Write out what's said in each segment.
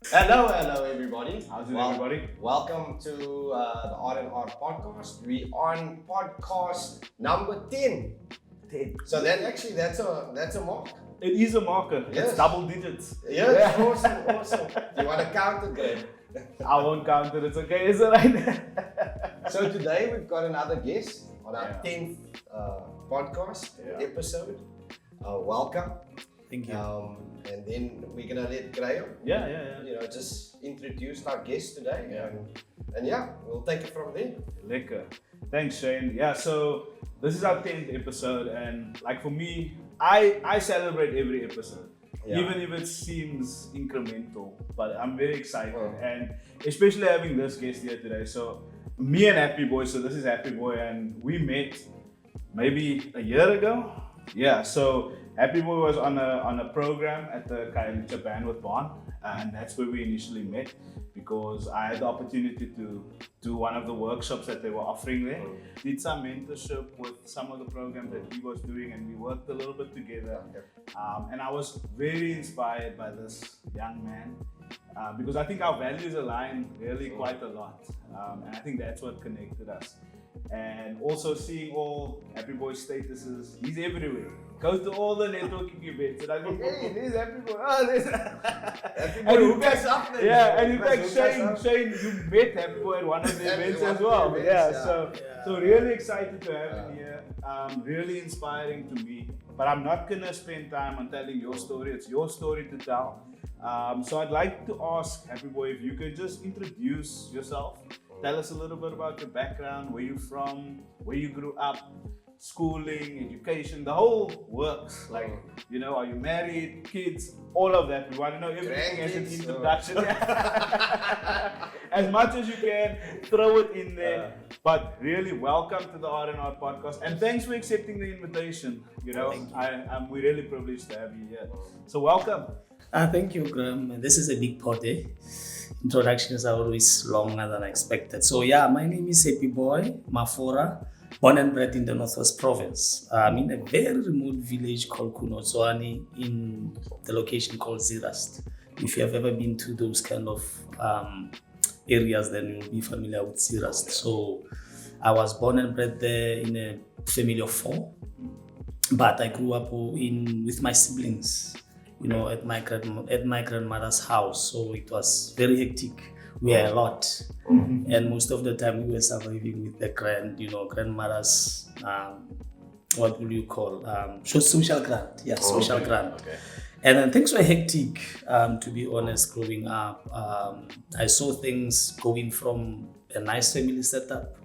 Hello everybody. How's it, everybody? Welcome to the R&R podcast. We on podcast number 10. 10. So that's a mark. It is a marker. Yes. It's double digits. Yes, awesome. Do you want to count it, Greg? I won't count it. It's okay. Is it right? So today we've got another guest on our 10th podcast episode. Welcome. Thank you. And then we're gonna let Graham, just introduce our guest today, and we'll take it from there. Lekker. Thanks, Shane. Yeah, so this is our 10th episode, and like for me, I celebrate every episode, even if it seems incremental. But I'm very excited, and especially having this guest here today. So me and Happyboy. So this is Happyboy, and we met maybe a year ago. Yeah, so Happyboy was on a program at the Khayelitsha bandwidth barn, and that's where we initially met because I had the opportunity to do one of the workshops that they were offering there. Did some mentorship with some of the programs that he was doing, and we worked a little bit together. And I was very inspired by this young man because I think our values align really quite a lot, and I think that's what connected us. And also seeing all Happyboy statuses, he's everywhere. Goes to all the networking events, and I go, hey, there's Happyboy. Oh, there's Happyboy, who gets up there? Yeah, and in fact, Shane, you met Happyboy at one of the events as well. So really excited to have him here. Really inspiring to me. But I'm not gonna spend time on telling your story. It's your story to tell. So I'd like to ask Happyboy if you could just introduce yourself. Tell us a little bit about your background, where you're from, where you grew up, schooling, education, the whole works. Like, are you married, kids, all of that. We want to know everything as an introduction. As much as you can, throw it in there. But really, welcome to the R&R podcast. And thanks for accepting the invitation. We're really privileged to have you here. So welcome. Thank you, Graham. This is a big party. Introductions are always longer than expected. So my name is Happyboy Mafora, born and bred in the Northwest Province. I'm in a very remote village called Kunotswani in the location called Zirast. If you have ever been to those kind of areas, then you'll be familiar with Zirast. So I was born and bred there in a family of 4, but I grew up with my siblings. At my grandmother's house, so it was very hectic. We were a lot, and most of the time we were surviving with the grandmother's what will you call social grant? Yeah, social grant. Okay. And then things were hectic. To be honest, growing up, I saw things going from a nice family setup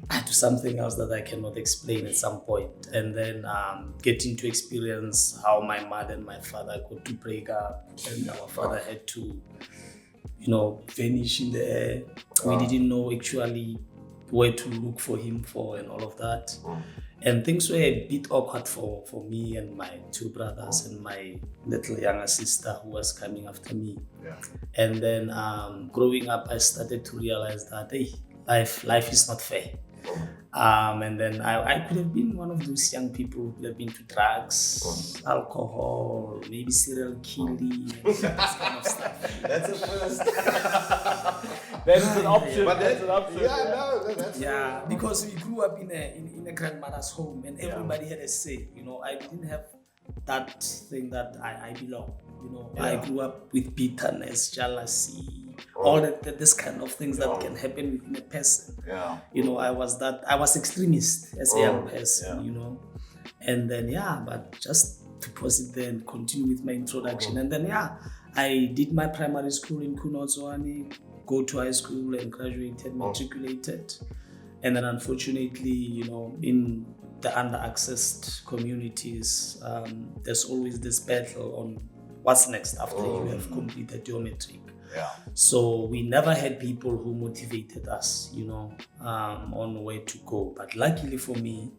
to something else that I cannot explain at some point. And then getting to experience how my mother and my father got to break up, and our father had to, vanish in the air. We didn't know actually where to look for him for and all of that. And things were a bit awkward for me and my 2 brothers and my little younger sister who was coming after me. And then growing up, I started to realize that, life is not fair. And then I could have been one of those young people who could have been to drugs, alcohol, maybe serial killing, and that kind of stuff. That's a first. That's an option. But that's an option. That's because we grew up in a grandmother's home, and everybody had a say. I didn't have that thing that I belong. I grew up with bitterness, jealousy, all this kind of things that can happen within a person. I was extremist as a young person, and then but just to proceed there and continue with my introduction. And then I did my primary school in Kunotswani, go to high school and graduated, matriculated. And then unfortunately, in the under-accessed communities, there's always this battle on what's next after you have completed your matric. So we never had people who motivated us, on where to go. But luckily for me,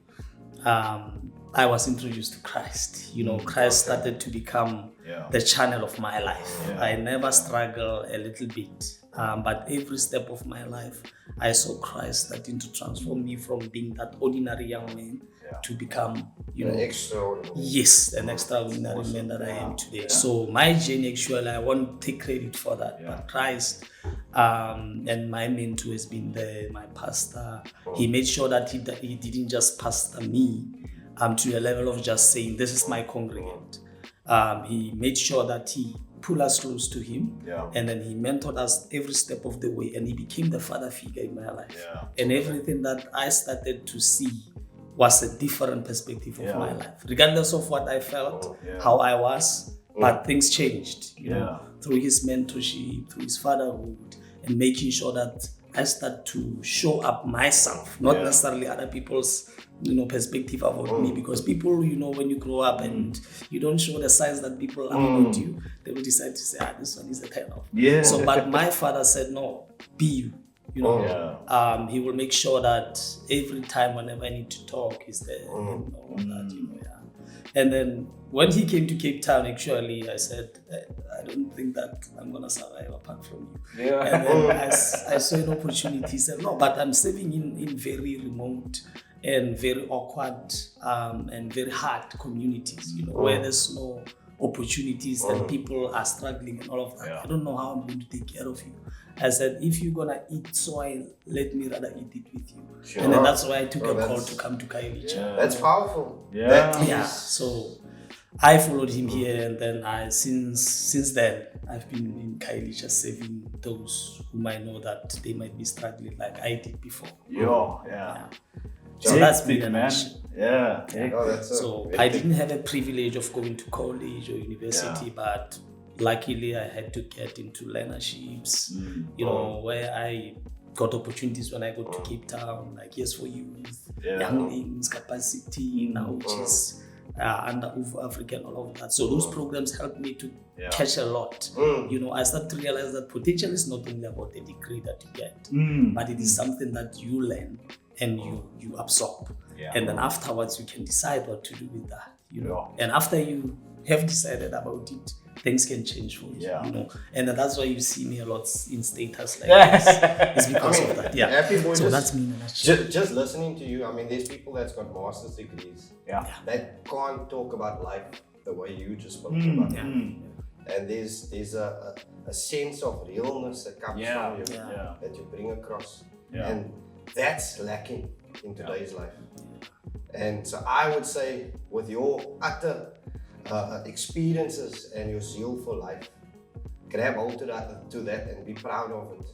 I was introduced to Christ. Christ started to become the channel of my life. I never struggled a little bit, but every step of my life, I saw Christ starting to transform me from being that ordinary young man to become, an extraordinary. Yes, an extraordinary man that I am today. So my journey, actually, I won't take credit for that, but Christ and my mentor has been there, my pastor. He made sure that he didn't just pastor me to a level of just saying, this is my congregant. He made sure that he pulled us close to him, and then he mentored us every step of the way, and he became the father figure in my life. And everything that I started to see was a different perspective of my life, regardless of what I felt, how I was, but things changed, you know, through his mentorship, through his fatherhood, and making sure that I start to show up myself, not necessarily other people's, perspective about me, because people, when you grow up and you don't show the signs that people love about you, they will decide to say, this one is a turn off. So, but my father said, no, be you. He will make sure that every time, whenever I need to talk, he's there. And all that, And then when he came to Cape Town, actually, I said, I don't think that I'm going to survive apart from you. And then I saw an opportunity. He said, no, but I'm serving in very remote and very awkward and very hard communities, where there's no opportunities and people are struggling and all of that. I don't know how I'm going to take care of you. I said, if you're going to eat soil, let me rather eat it with you. And then that's why I took a call to come to Khayelitsha. That's powerful. So I followed him here, and then since then, I've been in Khayelitsha serving those whom I know that they might be struggling like I did before. So that's been an action. So I didn't have a privilege of going to college or university, but luckily I had to get into learnerships, where I got opportunities when I got to Cape Town, like Yes for Youth, Younglings, Capacity, now which is under Africa and all of that. So those programs helped me to catch a lot. I started to realize that potential is not only about the degree that you get, but it is something that you learn and you absorb. And then afterwards you can decide what to do with that, And after you have decided about it, things can change for you, And that's why you see me a lot in status like this. It's because of that. Happyboy, so that's me in a nutshell. Just listening to you, I mean, there's people that's got master's degrees that can't talk about life the way you just spoke about it. And there's a sense of realness that comes from you that you bring across. And that's lacking in today's life. And so I would say, with your utter experiences and your zeal for life, grab hold to that and be proud of it.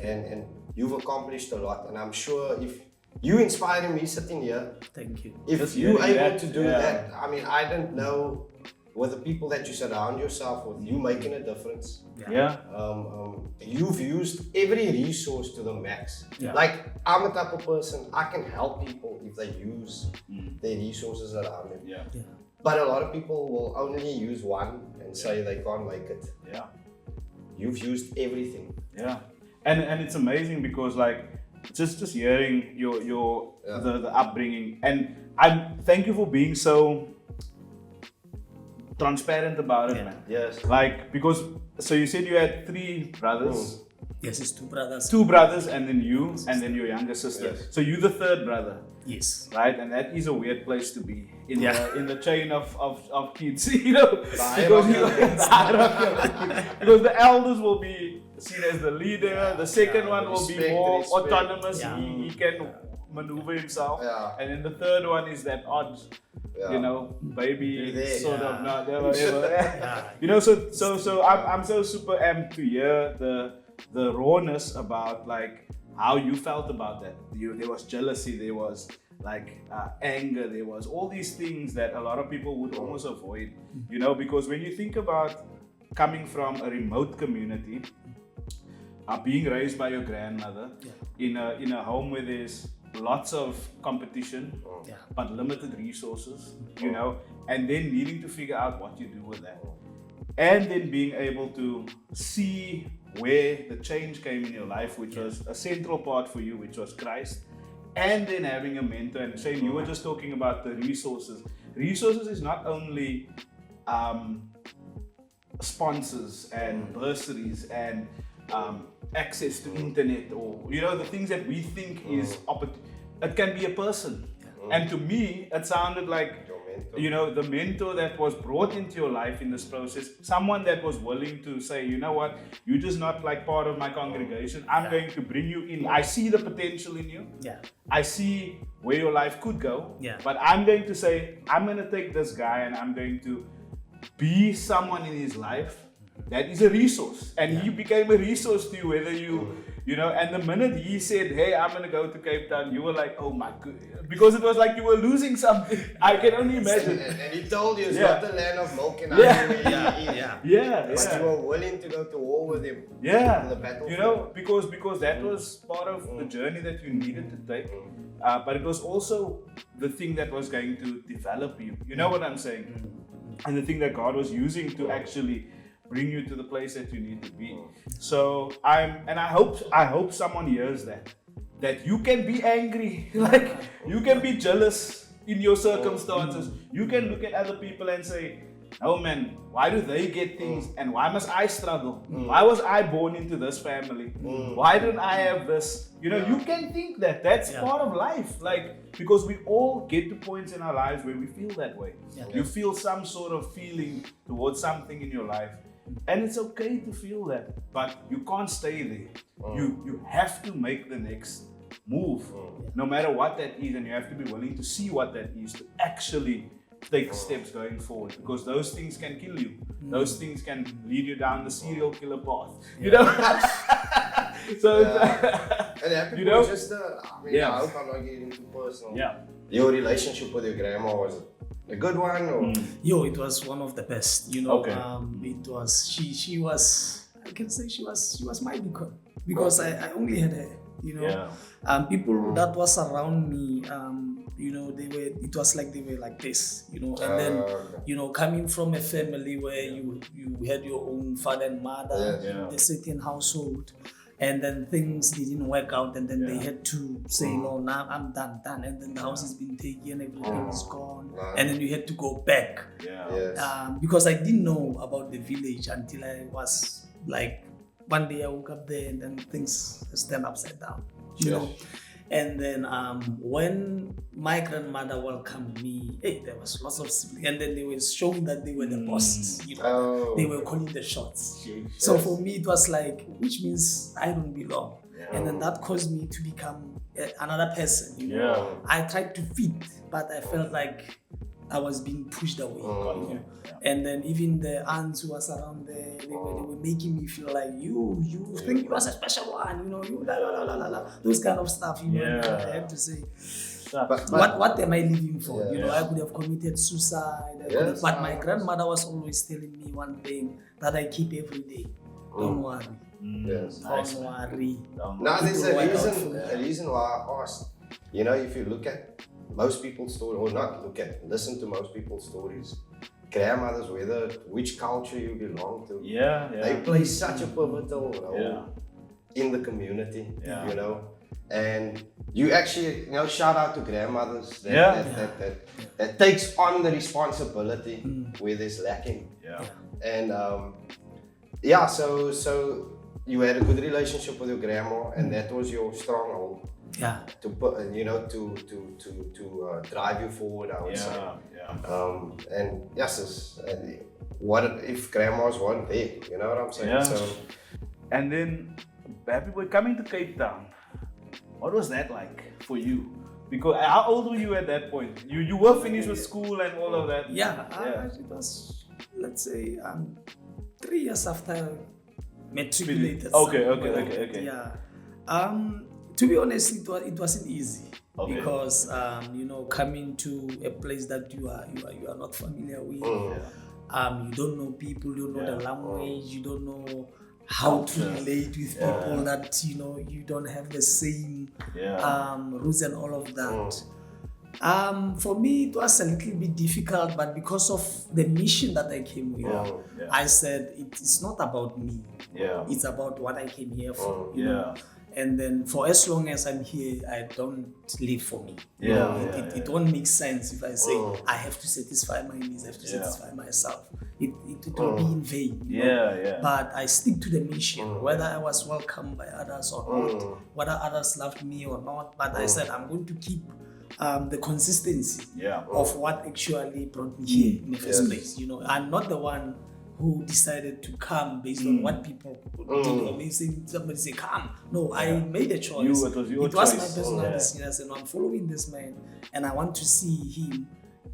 And you've accomplished a lot. And I'm sure if you inspiring me sitting here, thank you. If you're able to do that, I mean, I don't know, with the people that you surround yourself with, you making a difference. You've used every resource to the max. Like, I'm a type of person, I can help people if they use their resources around them. But a lot of people will only use one and say they can't make it. You've used everything. And it's amazing because, like, just hearing your the upbringing, and thank you for being so transparent about it, man. Like, because so you said you had 3 brothers. Yes, it's 2 brothers. 2 brothers, and then you, and then your younger sister. So you're the 3rd brother. Yes. Right, and that is a weird place to be in the chain of kids, because because the elders will be seen as the leader. The second one will be more autonomous. He can maneuver himself, and then the 3rd one is that odd. Baby, sort of not ever. So I'm so super amped to hear the rawness about, like, how you felt about that. There was jealousy, there was like anger, there was all these things that a lot of people would almost avoid, because when you think about coming from a remote community, being raised by your grandmother in a home where there's lots of competition, but limited resources, and then needing to figure out what you do with that. And then being able to see where the change came in your life, which was a central part for you, which was Christ. And then having a mentor, and saying, you were just talking about the resources. Resources is not only sponsors and bursaries and access to internet, or the things that we think is it can be a person. And to me, it sounded like, you know, the mentor that was brought into your life in this process, someone that was willing to say, you know what, you're just not like part of my congregation. I'm going to bring you in. I see the potential in you. I see where your life could go. But I'm going to say, I'm going to take this guy and I'm going to be someone in his life that is a resource. And he became a resource to you, whether you know, and the minute he said, hey, I'm going to go to Cape Town, you were like, oh my goodness. Because it was like you were losing something. I can only imagine. And he told you it's not the land of milk and honey. But you were willing to go to war with him. In the battlefield. You know, because that was part of the journey that you needed to take. But it was also the thing that was going to develop you. You know what I'm saying? And the thing that God was using to actually bring you to the place that you need to be. So I hope someone hears that you can be angry, like you can be jealous in your circumstances. You can look at other people and say, oh man, why do they get things and why must I struggle? Why was I born into this family? Why didn't I have this? You know, you can think that's part of life. Like, because we all get to points in our lives where we feel that way. You feel some sort of feeling towards something in your life. And it's okay to feel that, but you can't stay there. You have to make the next move, no matter what that is, and you have to be willing to see what that is to actually take steps going forward, because those things can kill you. Those things can lead you down the serial killer path. You know. So and Happy Boy, just I hope I'm not getting too personal. Your relationship with your grandma, was it a good one, or? Yo, it was one of the best. You know, it was. She was. I can say she was my beacon, because I only had her. You know, people that was around me. You know, it was like they were like this. You know, and then you know, coming from a family where you had your own father and mother, a certain household. And then things didn't work out, and then they had to say, no, now I'm done. And then the house has been taken, everything is gone. And then you had to go back. Because I didn't know about the village until I was like, one day I woke up there and then things stand upside down, you know. And then when my grandmother welcomed me, there was lots of siblings, and then they were showing that they were the bosses, you know, they were calling the shots. So for me, it was like, which means I don't belong. And then that caused me to become another person, you know. I tried to fit, but I felt like I was being pushed away. You know? And then even the aunts who was around there, they were making me feel like you think you was a special one, you know, you those kind of stuff, you know. And I have to say, what am I living for? You know, I could have committed suicide, but my grandmother was always telling me one thing that I keep every day: don't worry. Don't worry. Now there's a reason why I asked. You know, if you look at most people's stories, or not look at, listen to most people's stories, grandmothers, which culture you belong to, they play such a pivotal role in the community, you know. And you actually, you know, shout out to grandmothers that takes on the responsibility where there's lacking. And so you had a good relationship with your grandma, and that was your stronghold. To put, you know, to drive you forward, I would say. And yes, what if grandmas weren't there? You know what I'm saying? So, and then Happyboy coming to Cape Town, what was that like for you? Because how old were you at that point? You were finished with school and all of that. It was, let's say, 3 years after I matriculated. Okay. To be honest, it wasn't easy because you know, coming to a place that you are not familiar with, you don't know people, you don't know the language, you don't know how to relate with people that, you know, you don't have the same rules and all of that. For me, it was a little bit difficult, but because of the mission that I came with, I said it's not about me. It's about what I came here for. You know? And then for as long as I'm here, I don't live for me. It won't make sense if I say I have to satisfy my needs, I have to satisfy myself. It will be in vain. You know? But I stick to the mission, whether I was welcomed by others or not, whether others loved me or not. But I said I'm going to keep the consistency Yeah. of what actually brought me here in the first place. You know, I'm not the one who decided to come based on what people did, or maybe somebody say come. No, I made a choice. It was your it was choice. my personal decision. I said, no, I'm following this man, and I want to see him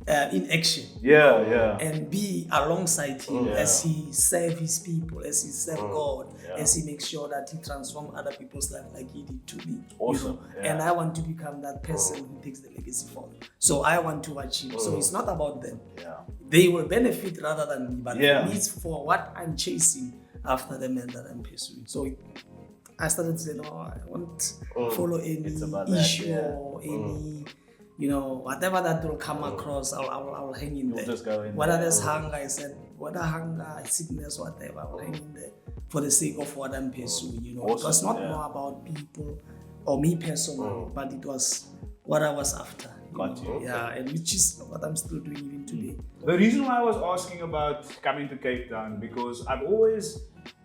in action. Yeah. And be alongside him as he serve his people, as he serve God, as he makes sure that he transforms other people's life like he did to me. Awesome. You know? And I want to become that person who takes the legacy forward. So I want to watch him. So it's not about them. Yeah. They will benefit rather than me, but for me, it's for what I'm chasing after the man that I'm pursuing. So I started to say, no, I won't follow any issue or any, you know, whatever that will come across, I'll hang in there. Just go in whether there. there's hunger, I said, whether hunger, sickness, whatever, I'll hang in there for the sake of what I'm pursuing. You know, Awesome, it was not more about people or me personally, but it was what I was after. Got you. Yeah, and which is what I'm still doing even today. The reason why I was asking about coming to Cape Town, because I've always,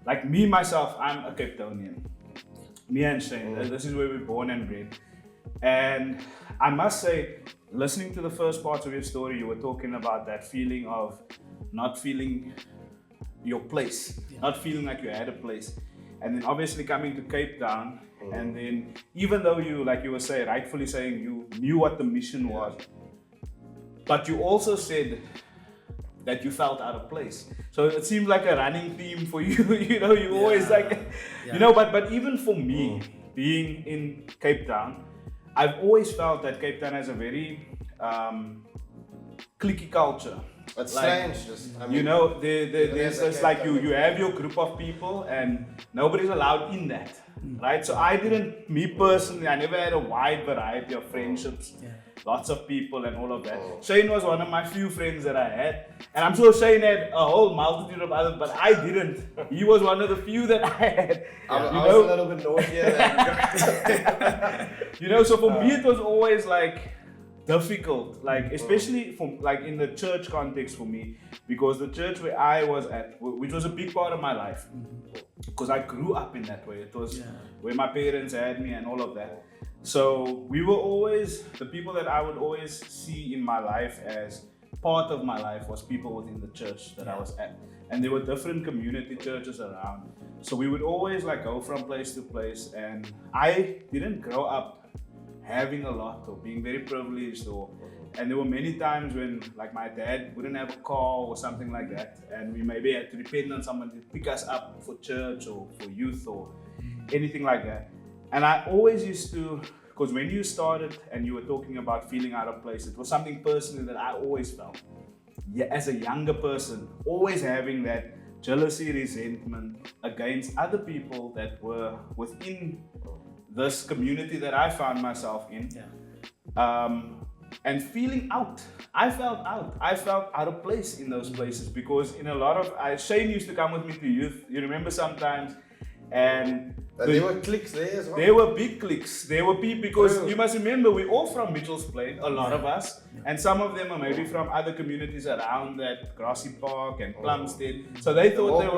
like me myself, I'm a Cape Townian. Me and Shane, this is where we're born and bred. And I must say, listening to the first part of your story, you were talking about that feeling of not feeling your place, not feeling like you had a place. And then obviously coming to Cape Town, and then even though you, like you were saying, rightfully saying, you knew what the mission was, but you also said that you felt out of place. So it seems like a running theme for you. You know, you always like, you know, but even for me, being in Cape Town, I've always felt that Cape Town has a very cliquey culture. It's like, strange. You know, there's like you have your group of people and nobody's allowed in that, right? So me personally, I never had a wide variety of friendships, lots of people and all of that. Shane was one of my few friends that I had, and I'm sure Shane had a whole multitude of others, but I didn't. He was one of the few that I had. I was a little bit naughtier than you know, so for me it was always like difficult, like especially from like in the church context for me, because the church where I was at, which was a big part of my life, because I grew up in that way. It was where my parents had me and all of that. So we were always, the people that I would always see in my life as part of my life was people within the church that I was at. And there were different community churches around. So we would always like go from place to place, and I didn't grow up having a lot or being very privileged, and there were many times when like my dad wouldn't have a car or something like that, and we maybe had to depend on someone to pick us up for church or for youth or anything like that. And I always used to, because when you started and you were talking about feeling out of place, it was something personally that I always felt. Yeah, as a younger person, always having that jealousy, resentment against other people that were within this community that I found myself in, and feeling out. I felt out. I felt out of place in those places, because in a lot of, Shane used to come with me to youth, you remember sometimes, and there were cliques there as well. There were big cliques. There were people, because you must remember, we're all from Mitchell's Plain, a lot of us, and some of them are maybe from other communities around that, Grassy Park and Plumstead. So they thought they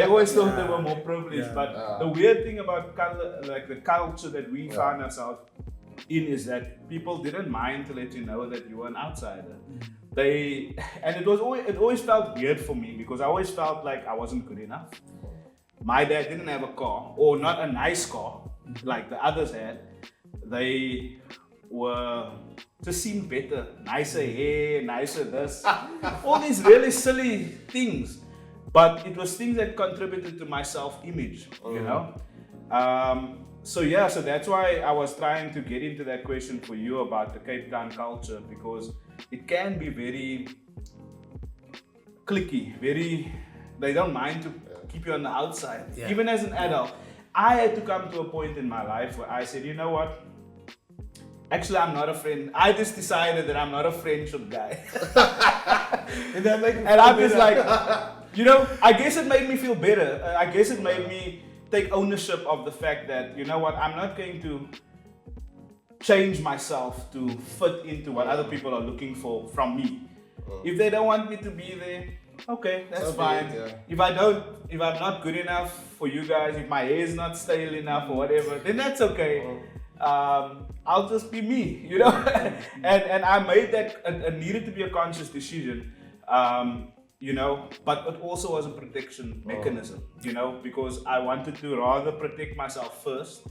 always thought they were more privileged. But the weird thing about like the culture that we found ourselves in is that people didn't mind to let you know that you were an outsider. And it always felt weird for me, because I always felt like I wasn't good enough. My dad didn't have a car, or not a nice car like the others had. They were just seemed better, nicer hair, nicer this, all these really silly things. But it was things that contributed to my self-image, you know. So that's why I was trying to get into that question for you about the Cape Town culture, because it can be very cliquey, they don't mind to keep you on the outside. Even as an adult, I had to come to a point in my life where I said, you know what? Actually, I'm not a friend. I just decided that I'm not a friendship guy. Did that make you and I'm just like, you know, I guess it made me feel better. I guess it made me take ownership of the fact that, you know what, I'm not going to change myself to fit into what other people are looking for from me. If they don't want me to be there, okay, that's fine. If I'm not good enough for you guys, if my hair is not stale enough or whatever, then that's okay. I'll just be me, you know. and I made that. It needed to be a conscious decision, you know. But it also was a protection mechanism, you know, because I wanted to rather protect myself first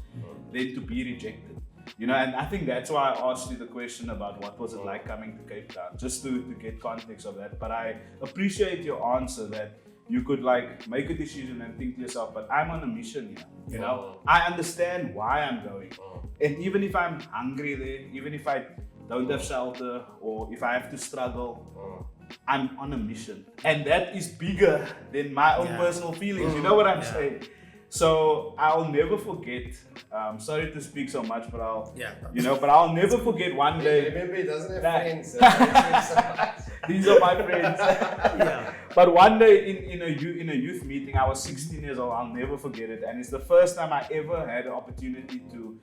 than to be rejected. You know, and I think that's why I asked you the question about what was it like coming to Cape Town, just to get context of that. But I appreciate your answer that you could like make a decision and think to yourself, but I'm on a mission here, you know. I understand why I'm going. And even if I'm hungry there, even if I don't have shelter or if I have to struggle, I'm on a mission. And that is bigger than my own personal feelings, you know what I'm saying? So I'll never forget. Sorry to speak so much, but I'll never forget one day. Remember, he doesn't have friends. These are my friends. But one day in a youth meeting, I was 16 years old. I'll never forget it, and it's the first time I ever had an opportunity to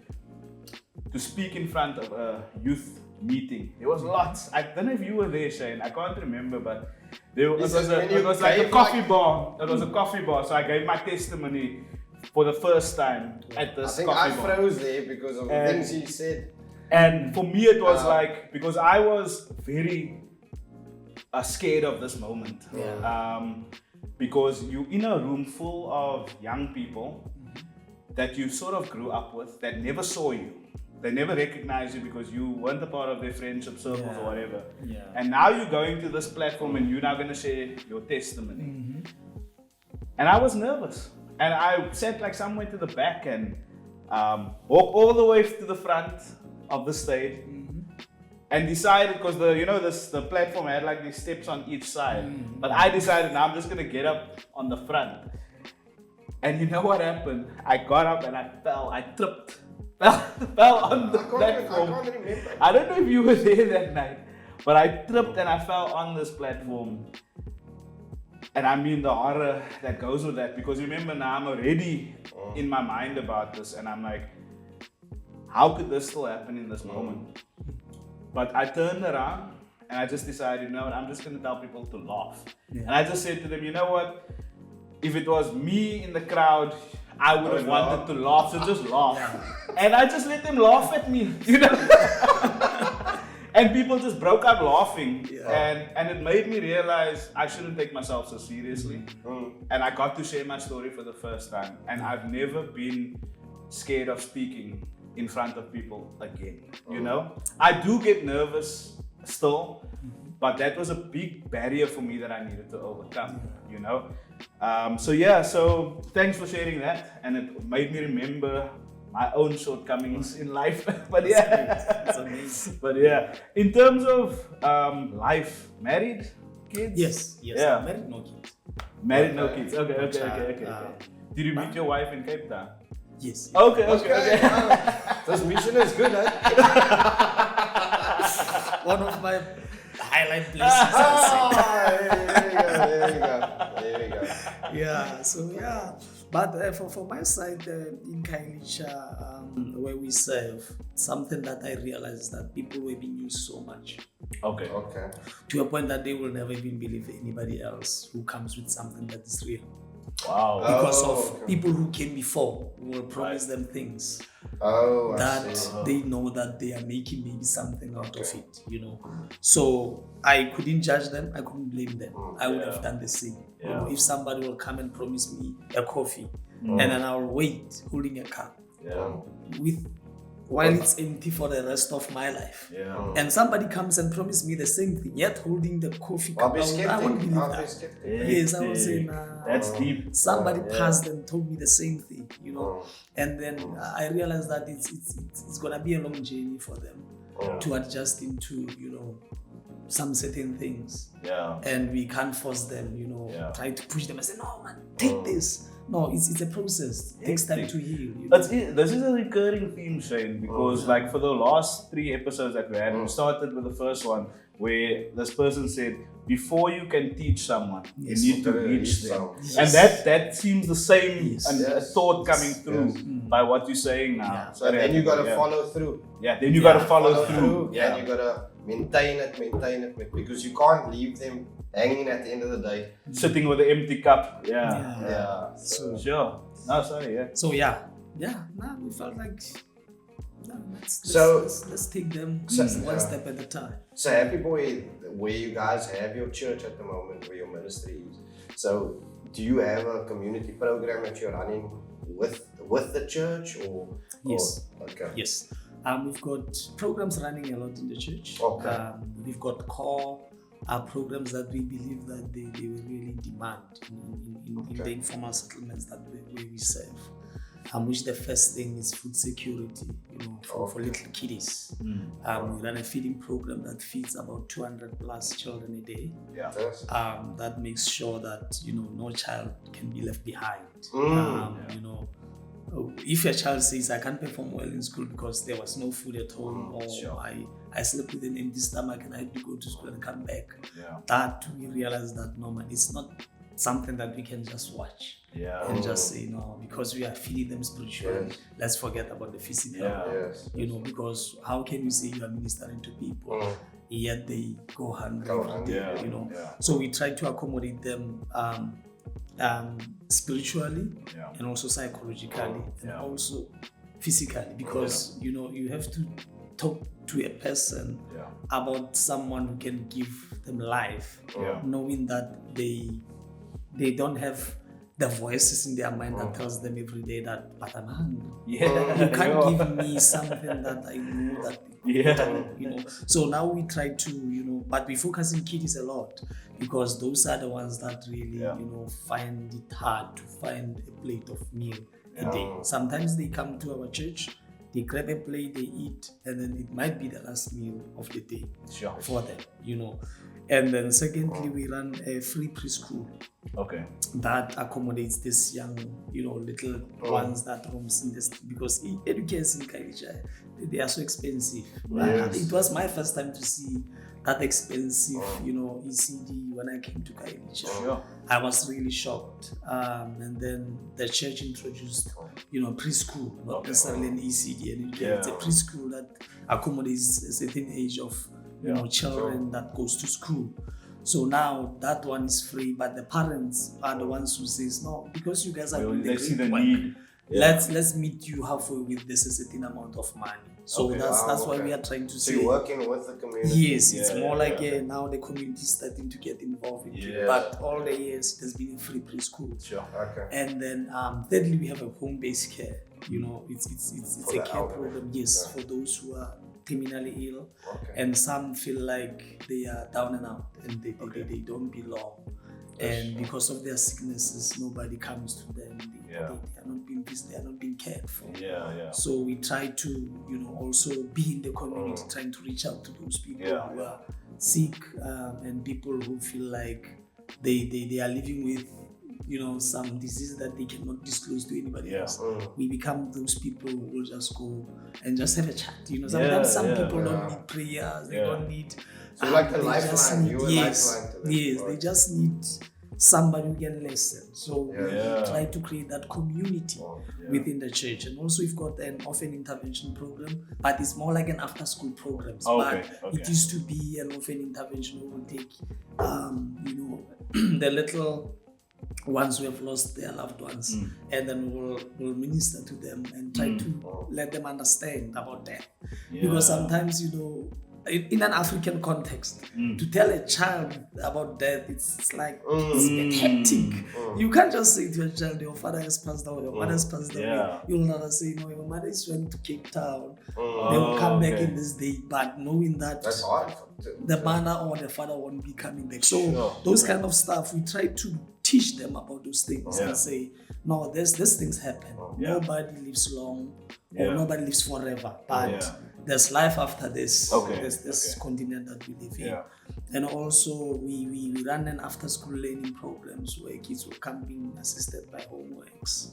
speak in front of a youth meeting. There was lots. I don't know if you were there, Shane. I can't remember, but it was like a coffee bar. It was a coffee bar. So I gave my testimony for the first time at this coffee bar. I think I froze there because of the things he said. And for me, it was like, because I was very scared of this moment. Because you're in a room full of young people that you sort of grew up with, that never saw you. They never recognized you because you weren't a part of their friendship circles or whatever. And now you're going to this platform and you're now going to share your testimony. And I was nervous. And I sat like somewhere to the back and walked all the way to the front of the stage and decided, because the platform had like these steps on each side. But I decided, now I'm just going to get up on the front. And you know what happened? I got up and I fell. I tripped. Fell on the platform. I can't remember. I don't know if you were there that night, but I tripped and I fell on this platform. And I mean the horror that goes with that, because remember now I'm already in my mind about this, and I'm like, how could this still happen in this moment? But I turned around and I just decided, you know what, I'm just going to tell people to laugh. And I just said to them, you know what, if it was me in the crowd, I would have wanted to laugh, so just laugh. And I just let them laugh at me, you know. And people just broke out laughing. And it made me realize I shouldn't take myself so seriously. And I got to share my story for the first time. And I've never been scared of speaking in front of people again, you know. I do get nervous still, but that was a big barrier for me that I needed to overcome, you know. So thanks for sharing that, and it made me remember my own shortcomings in life. But That's amazing. But in terms of life, married, kids? Yes. Yeah. Married, no kids. Married, no kids. Okay. Did you meet your wife in Cape Town? Yes. Okay. This mission is good, huh? One of my highlight places. There we go. Yeah. But for my side in Khayelitsha, where we serve, something that I realized that people were being used so much. Okay. To a point that they will never even believe anybody else who comes with something that is real. Wow. Because of people who came before who will promise them things that they know that they are making maybe something out of it, you know. So I couldn't judge them, I couldn't blame them. I would have done the same. You know, if somebody will come and promise me a coffee and then I'll wait holding a cup while it's empty for the rest of my life. And somebody comes and promises me the same thing, yet holding the coffee cup. I won't believe that. Yes, I would say, nah. That's deep. Somebody passed and told me the same thing, you know. And then I realized that it's gonna be a long journey for them to adjust into, you know, some certain things. And we can't force them, you know, try to push them and say, no man, take this. No, it's a process. It takes time to heal. You know? This is a recurring theme, Shane, because like for the last 3 episodes that we had, we started with the first one where this person said, before you can teach someone, you need to reach them. And that seems the same thought coming through by what you're saying now. And then you gotta follow through. Then you gotta follow through. And you gotta maintain it, because you can't leave them hanging at the end of the day. Sitting with an empty cup. So, sure. No, sorry, So we felt like let's take them one step at a time. So Happyboy, where you guys have your church at the moment, where your ministry is. So do you have a community program that you're running with the church or? Yes. Okay. Yes. We've got programs running a lot in the church. Okay. We've got core programs that we believe that they will really demand in the informal settlements that where we serve. Which the first thing is food security, for little kiddies. We run a feeding program that feeds about 200 plus children a day. Yeah. That makes sure that no child can be left behind. If a child says I can't perform well in school because there was no food at home, or I slept with an empty stomach and I had to go to school and come back, that we realize that normally it's not something that we can just watch and just say no, because we are feeding them spiritually. Let's forget about the physical. Because how can you say you are ministering to people yet they go hungry every day? So we try to accommodate them spiritually and also psychologically and also physically, because you have to talk to a person about someone who can give them life, knowing that they don't have the voices in their mind that tells them every day that, but I'm hungry. You can't give me something that I know that So now we try to, but we focus in kiddies a lot, because those are the ones that really, find it hard to find a plate of meal a day. Sometimes they come to our church, they grab a plate, they eat, and then it might be the last meal of the day for them, And then secondly, we run a free preschool that accommodates this young, little ones that roams in this, because education in Khayelitsha, they are so expensive. It was my first time to see that expensive, ECD when I came to Khayelitsha. I was really shocked. And then the church introduced, preschool, not necessarily an ECD. And it's a preschool that accommodates a certain age of children that goes to school. So now that one is free, but the parents are the ones who says no, because you guys are doing the great work. Let's meet you halfway with this certain amount of money. So that's why we are trying to say. So you're working with the community. Yes, it's more like now the community is starting to get involved in it. But all the years it has been a free preschool. And then thirdly, we have a home-based care. It's a care program. Yes, for those who are terminally ill, and some feel like they are down and out and they don't belong, and because of their sicknesses nobody comes to them. They are not being visited, they are not being cared for. So we try to also be in the community, trying to reach out to those people who are sick, and people who feel like they are living with some disease that they cannot disclose to anybody else. We become those people who will just go and just have a chat. Sometimes some people don't need prayers, they don't need. So like the lifeline, lifeline to them. Yes, right? They just need somebody who can listen. So we try to create that community within the church. And also we've got an orphan intervention program, but it's more like an after-school program. It used to be an orphan intervention who will take, the little ones who have lost their loved ones, and then we'll minister to them and try to let them understand about death. Because sometimes, in an African context, to tell a child about death, it's like it's a bit hectic. You can't just say to your child, your father has passed away, your mother has passed away. You'll not say, no, your mother is went to Cape Town. They will come back in this day, but knowing that that's hard. The mother or the father won't be coming back. So those kind of stuff, we try to teach them about those things and say, no, these things happen. Nobody lives long or nobody lives forever, but there's life after this. This continent that we live in. And also we run an after school learning programs where kids will come being assisted by homeworks,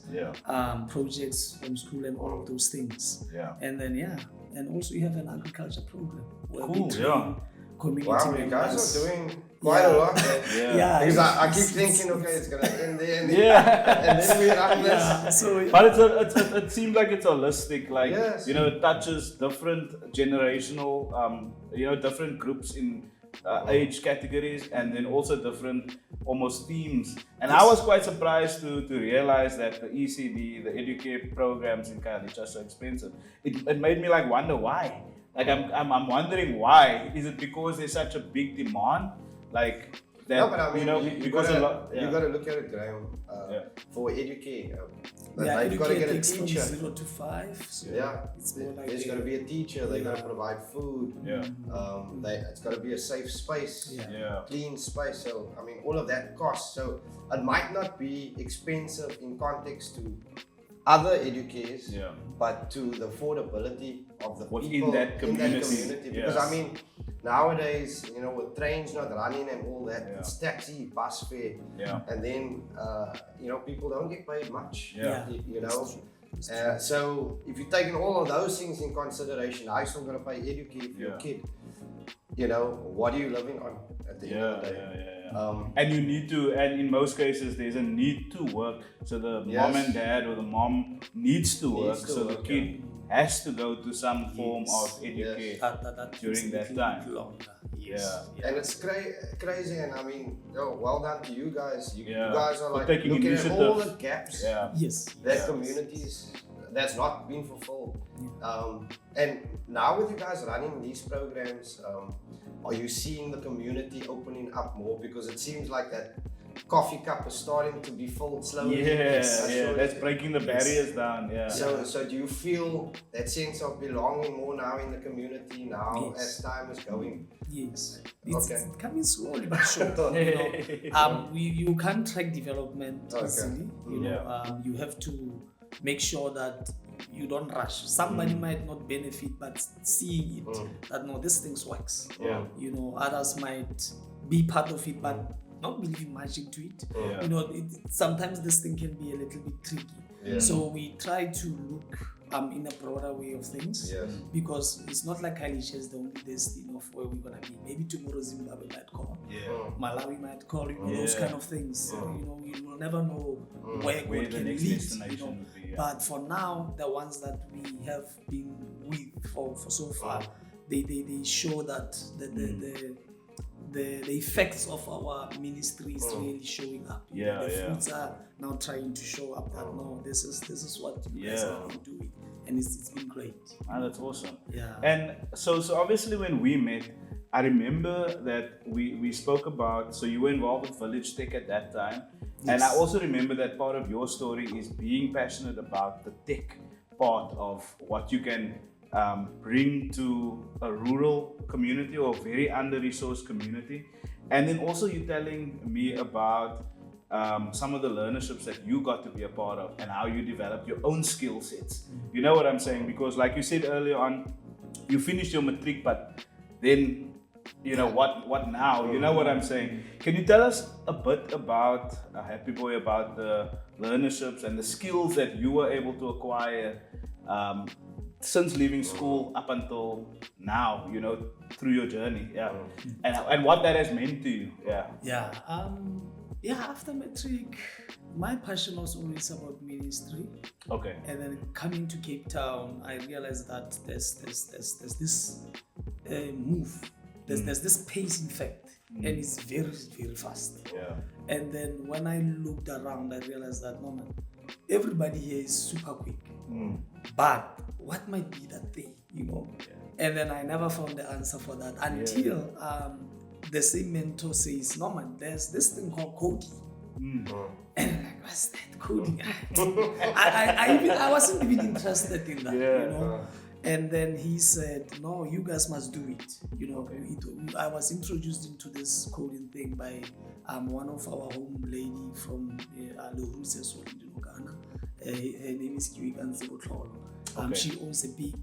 projects from school and all of those things. And then and also we have an agriculture program where we train community members. You guys are doing quite a lot. Because I keep thinking, it's gonna end there and then we run this. But it seems like it's holistic. Like it touches different generational, different groups in age categories, and then also different almost themes. And I was quite surprised to realize that the ECD, the Educare programs in Khayelitsha are so expensive. It made me like wonder why. Like I'm wondering why. Is it because there's such a big demand? Like that, no, but I mean, you because gotta look at it, Graham. For Educare, you've got to get a teacher. 0 to 5. So it's more like there's got to be a teacher. They got to provide food. It's got to be a safe space, clean space. So I mean, all of that costs. So it might not be expensive in context to other educators, but to the affordability of the people in that community. Because I mean, nowadays, you know, with trains not running and all that, it's taxi, bus fare, and then you know, people don't get paid much. You know, so if you're taking all of those things in consideration, I still gonna pay educate for your kid. You know, what are you living on at the end of the day? And you need to, and in most cases, there's a need to work. So the mom and dad or the mom needs to work, so the kid has to go to some form of educate during that time. And it's crazy, and I mean, well done to you guys. You guys are like taking looking initiative. at all the gaps that Communities communities that's not been fulfilled. And now with you guys running these programs, are you seeing the community opening up more? Because it seems like that coffee cup is starting to be filled slowly. That's breaking the barriers down. So do you feel that sense of belonging more now in the community now as time is going? Yes, it's coming slowly but surely. You can't track development easily. You know, you have to make sure that you don't rush. Somebody might not benefit, but seeing it, that no, this thing works. You know, others might be part of it, but not believe much into it. You know, sometimes this thing can be a little bit tricky. So we try to look in a broader way of things, because it's not like Khayelitsha is the only destiny of where we're gonna be. Maybe tomorrow Zimbabwe might call, Malawi might call, you know, those kind of things. You know, you will never know where God the can next lead. destination You know? would be, But for now, the ones that we have been with for so far, they show that the effects of our ministry is really showing up. The fruits are now trying to show up that no, this is what you guys have been doing, and it's been great. That's awesome. And so obviously when we met, I remember that we spoke about, so you were involved with Village Tech at that time, and I also remember that part of your story is being passionate about the tech part of what you can bring to a rural community or a very under-resourced community. And then also you telling me about some of the learnerships that you got to be a part of and how you developed your own skill sets. You know what I'm saying? Because like you said earlier on, you finished your matric, but then, you know, what now? You know what I'm saying? Can you tell us a bit about Happyboy, about the learnerships and the skills that you were able to acquire since leaving school up until now, you know, through your journey, and what that has meant to you, after matric, my passion was always about ministry. And then coming to Cape Town, I realized that there's this move, there's this pace, in fact, and it's very, very fast. And then when I looked around, I realized that no man, everybody here is super quick. But what might be that thing, you know? And then I never found the answer for that until the same mentor says, no man, there's this thing called coding. And I'm like, what's that coding? I wasn't even interested in that, you know? And then he said, no, you guys must do it. You know, I was introduced into this coding thing by one of our home lady from Lohruses in Ghana. Her name is Khayelitsha. She owns a big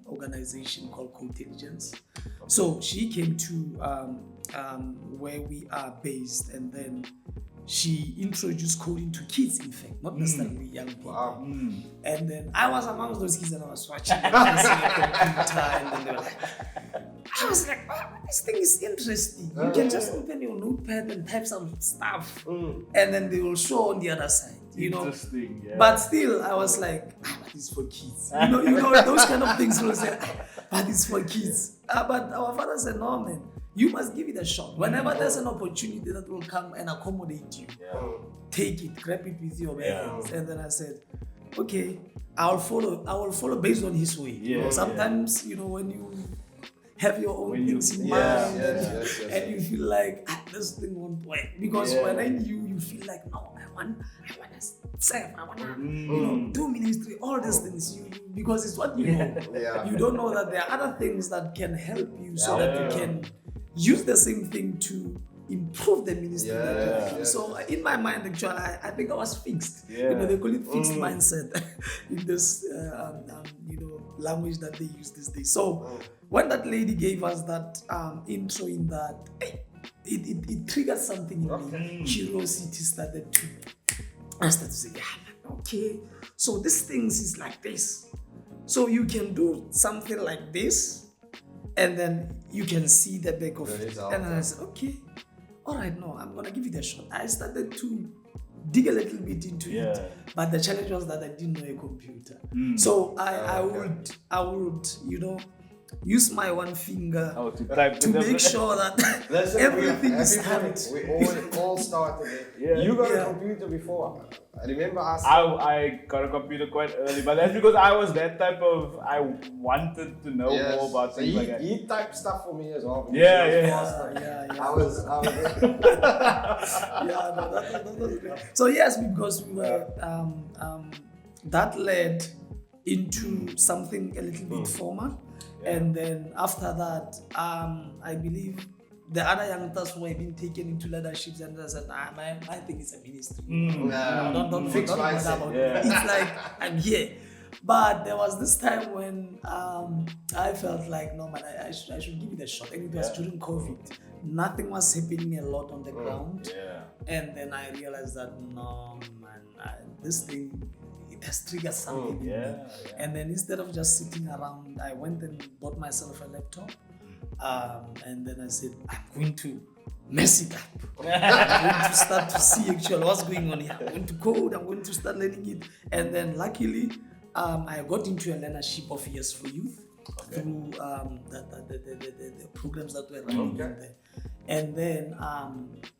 organization called Khayelitsha. So she came to where we are based, and then she introduced coding to kids, in fact, not necessarily young people. And then I was amongst those kids, and I was watching them and then they were like, I was like, wow, this thing is interesting. You can just open your notepad and type some stuff, and then they will show on the other side. You know, but still, I was like, but it's for kids. You know, those kind of things will say, but it's for kids. But our father said, no, man, you must give it a shot. Whenever there's an opportunity that will come and accommodate you, take it, grab it with your hands. And then I said, okay, I will follow based on his way. Sometimes, when you have your own things in mind and you feel like this thing won't work. Because when I knew, you feel like, no, I want to serve, I want to do ministry, all these things. Because it's what you know. You don't know that there are other things that can help you so that you can use the same thing to improve the ministry. So in my mind, actually, I think I was fixed. They call it fixed mindset in this language that they use these days. So when that lady gave us that intro in that, it triggered something in me. Curiosity started to, I started to say, okay, so this things is like this. So you can do something like this, and then you can see the back of it. And then I said, okay, all right, no, I'm gonna give it a shot. I started to dig a little bit into it, but the challenge was that I didn't know a computer. So I would, use my one finger to make sure that everything is typed. We all started it. You got a computer before. I remember asking. I got a computer quite early, but that's because I was that type of. I wanted to know more about things like that. He typed stuff for me as well. I was. That was great. So yes, because we were that led into something a little bit formal. And then after that, I believe the other youngsters who have been taken into leaderships, and I said, my thing is a ministry. Don't worry about it. It's like I'm here. But there was this time when I felt like, no man, I should give it a shot. And it was during COVID. Nothing was happening a lot on the ground. And then I realized that, no man, this thing, it has triggered something in me. And then instead of just sitting around, I went and bought myself a laptop. And then I said, I'm going to mess it up. I'm going to start to see actually what's going on here. I'm going to code, I'm going to start learning it. And then luckily, I got into a learnership of Years for Youth through the programs that were running in there. And then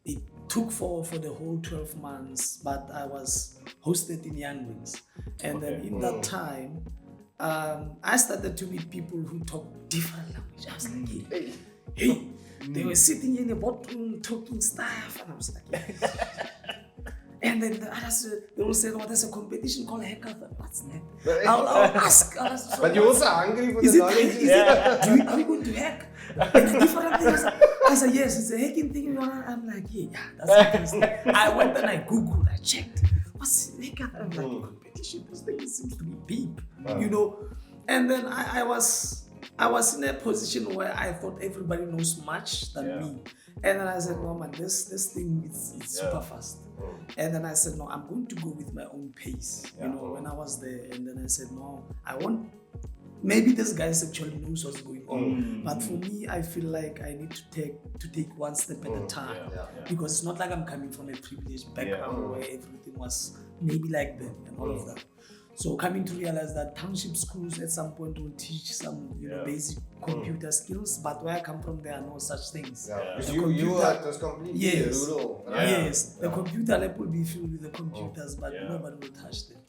it took for the whole 12 months, but I was hosted in Young Wings. And then in that time, I started to meet people who talk different language. I was like, hey, they were sitting in a boardroom talking stuff, and I was like, and then the others, they will say, oh, there's a competition called Hackathon. What's that? I'll ask. But you're also hungry for the knowledge. Are we going to hack? And different things. I said, yes, it's a hacking thing. I'm like, yeah, that's interesting. I went and I Googled, I checked. What's Hackathon? I'm like, competition, this thing seems to be big, And then I was in a position where I thought everybody knows much than me. And then I said, no man, this thing is super fast. And then I said, no, I'm going to go with my own pace, when I was there. And then I said, no, maybe this guy actually knows what's going on. But for me, I feel like I need to take one step at a time. Because it's not like I'm coming from a privileged background where everything was maybe like them and all of that. So coming to realize that township schools at some point will teach some basic computer skills, but where I come from, there are no such things. You are just completely rural. Right? Yes, the computer lab will be filled with the computers, but nobody will touch them.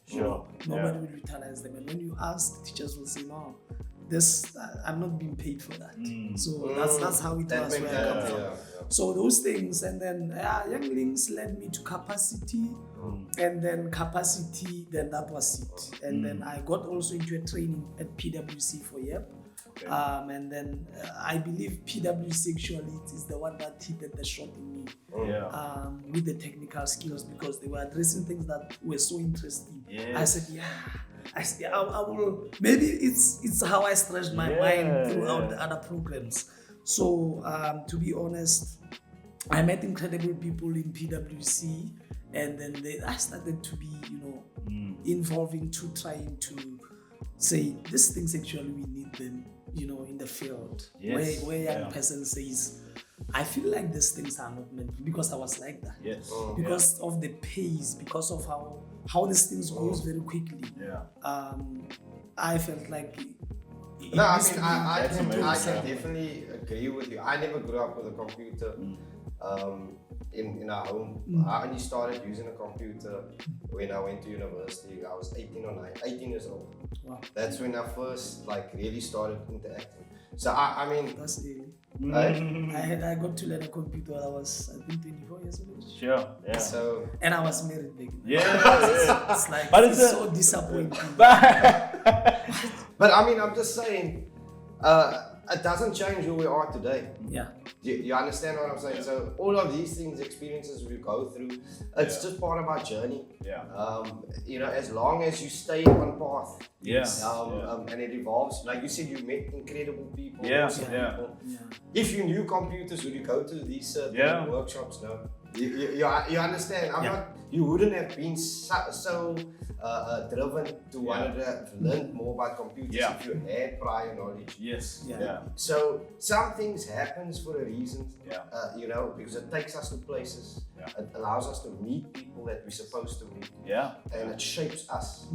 Nobody will utilize them. And when you ask, teachers will say, no, I'm not being paid for that. So that's how it was where I come from. So those things, and then Younglings led me to capacity, and then capacity, then that was it. And then I got also into a training at PwC for YEP. And then I believe PwC actually is the one that hit the shot in me with the technical skills, because they were addressing things that were so interesting. I said, I will. Maybe it's how I stretched my mind throughout the other programs. So to be honest, I met incredible people in PwC, and then I started to be, involved into trying to say these things actually we need them, in the field. Where young person says, I feel like these things are not meant, because I was like that. Because of the pace, because of how these things goes very quickly. I felt like No, I used mean, to be- I That's can amazing. definitely agree with you. I never grew up with a computer in our home. I only started using a computer when I went to university. I was 18 years old. Wow. That's when I first like really started interacting. So I mean, That's early. I got to learn a computer when I was, I think, 24 years old. Sure, yeah. so And I was married back then. Yeah. It's like, But it's it's so disappointing. but I mean, I'm just saying, it doesn't change who we are today. Yeah. You understand what I'm saying? So all of these things, experiences we go through, it's just part of our journey. Yeah. You know, as long as you stay on path, Yeah. and it evolves. Like you said, you met incredible people. Yeah, awesome yeah. people. Yeah. If you knew computers, would you go to these certain workshops? No. You understand? I'm not. You wouldn't have been so driven to want to have learned more about computers if you had prior knowledge. Yes. Yeah. Yeah. So some things happens for a reason. Yeah. You know, because it takes us to places. Yeah. It allows us to meet people that we're supposed to meet, Yeah. and it shapes us.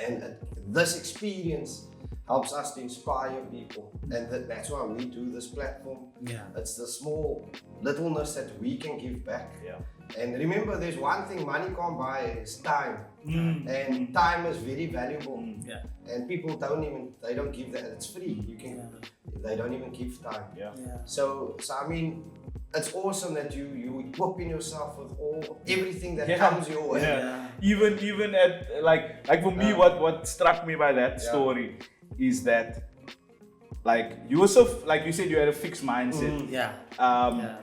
And this experience helps us to inspire people, and that's why we do this platform. Yeah. It's the small littleness that we can give back. Yeah. And remember, there's one thing money can't buy is time, and time is very valuable. Yeah. And people they don't give that. It's free. You can. They don't even give time. Yeah. Yeah. So I mean, it's awesome that you equipping yourself with everything that Yeah. comes your way. Yeah. Even at like for me, what struck me by that story is that like you were so like you said you had a fixed mindset. Yeah.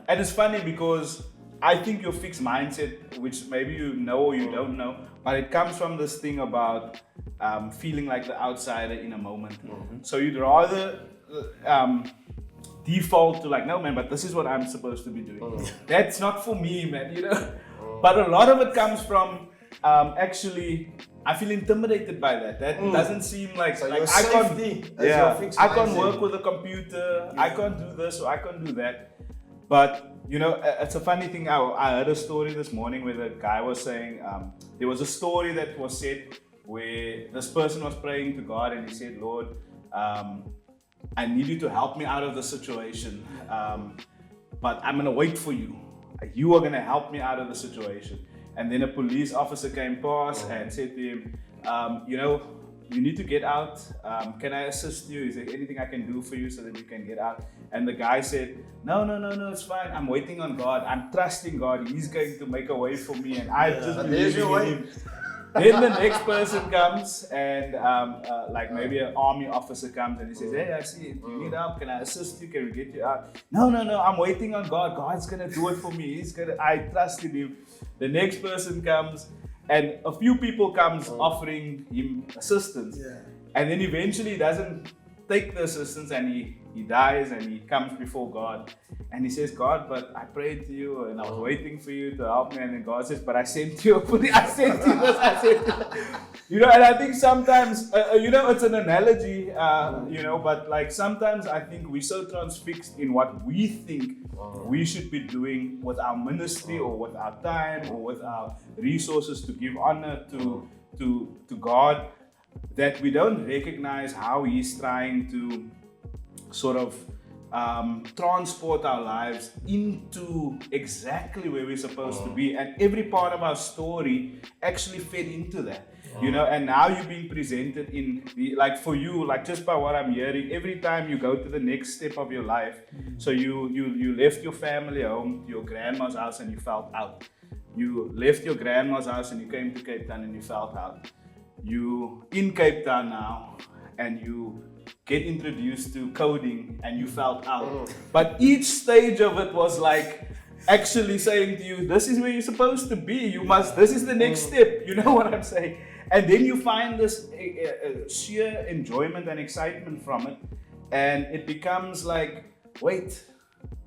And it's funny because I think your fixed mindset, which maybe you know or you don't know, but it comes from this thing about feeling like the outsider in a moment. So you'd rather default to like, no man, but this is what I'm supposed to be doing. That's not for me, man, you know. But a lot of it comes from actually, I feel intimidated by that. That doesn't seem like, So like your I can't. safety is your fixed I can't mindset. work with a computer. I can't do this or I can't do that. But you know, it's a funny thing. I heard a story this morning where the guy was saying there was a story that was said where this person was praying to God and he said, Lord, I need you to help me out of the situation, but I'm gonna wait for you. You are gonna help me out of the situation. And then a police officer came past and said to him, you know, you need to get out. Can I assist you? Is there anything I can do for you so that you can get out? And the guy said, no, it's fine. I'm waiting on God. I'm trusting God. He's going to make a way for me. And I just believe in him. Then the next person comes and like maybe an army officer comes and he says, hey, I see it. You need help. Can I assist you? Can we get you out? No, I'm waiting on God. God's going to do it for me. I trust in him. The next person comes and a few people comes offering him assistance. Yeah. And then eventually he doesn't take the assistance and he dies and he comes before God. And he says, God, but I prayed to you and I was waiting for you to help me. And then God says, but I sent you I sent you this, I sent you that. You know, and I think sometimes, you know, it's an analogy, you know, but like sometimes I think we're so transfixed in what we think we should be doing with our ministry or with our time or with our resources to give honor to God, that we don't recognize how He's trying to sort of transport our lives into exactly where we're supposed to be, and every part of our story actually fed into that. You know, and now you're being presented in the, like for you, like just by what I'm hearing, every time you go to the next step of your life, so you left your family home, your grandma's house, and you felt out. You left your grandma's house and you came to Cape Town and you felt out. You in Cape Town now and you get introduced to coding and you felt out. But each stage of it was like actually saying to you, this is where you're supposed to be. This is the next step. You know what I'm saying? And then you find this sheer enjoyment and excitement from it. And it becomes like, wait,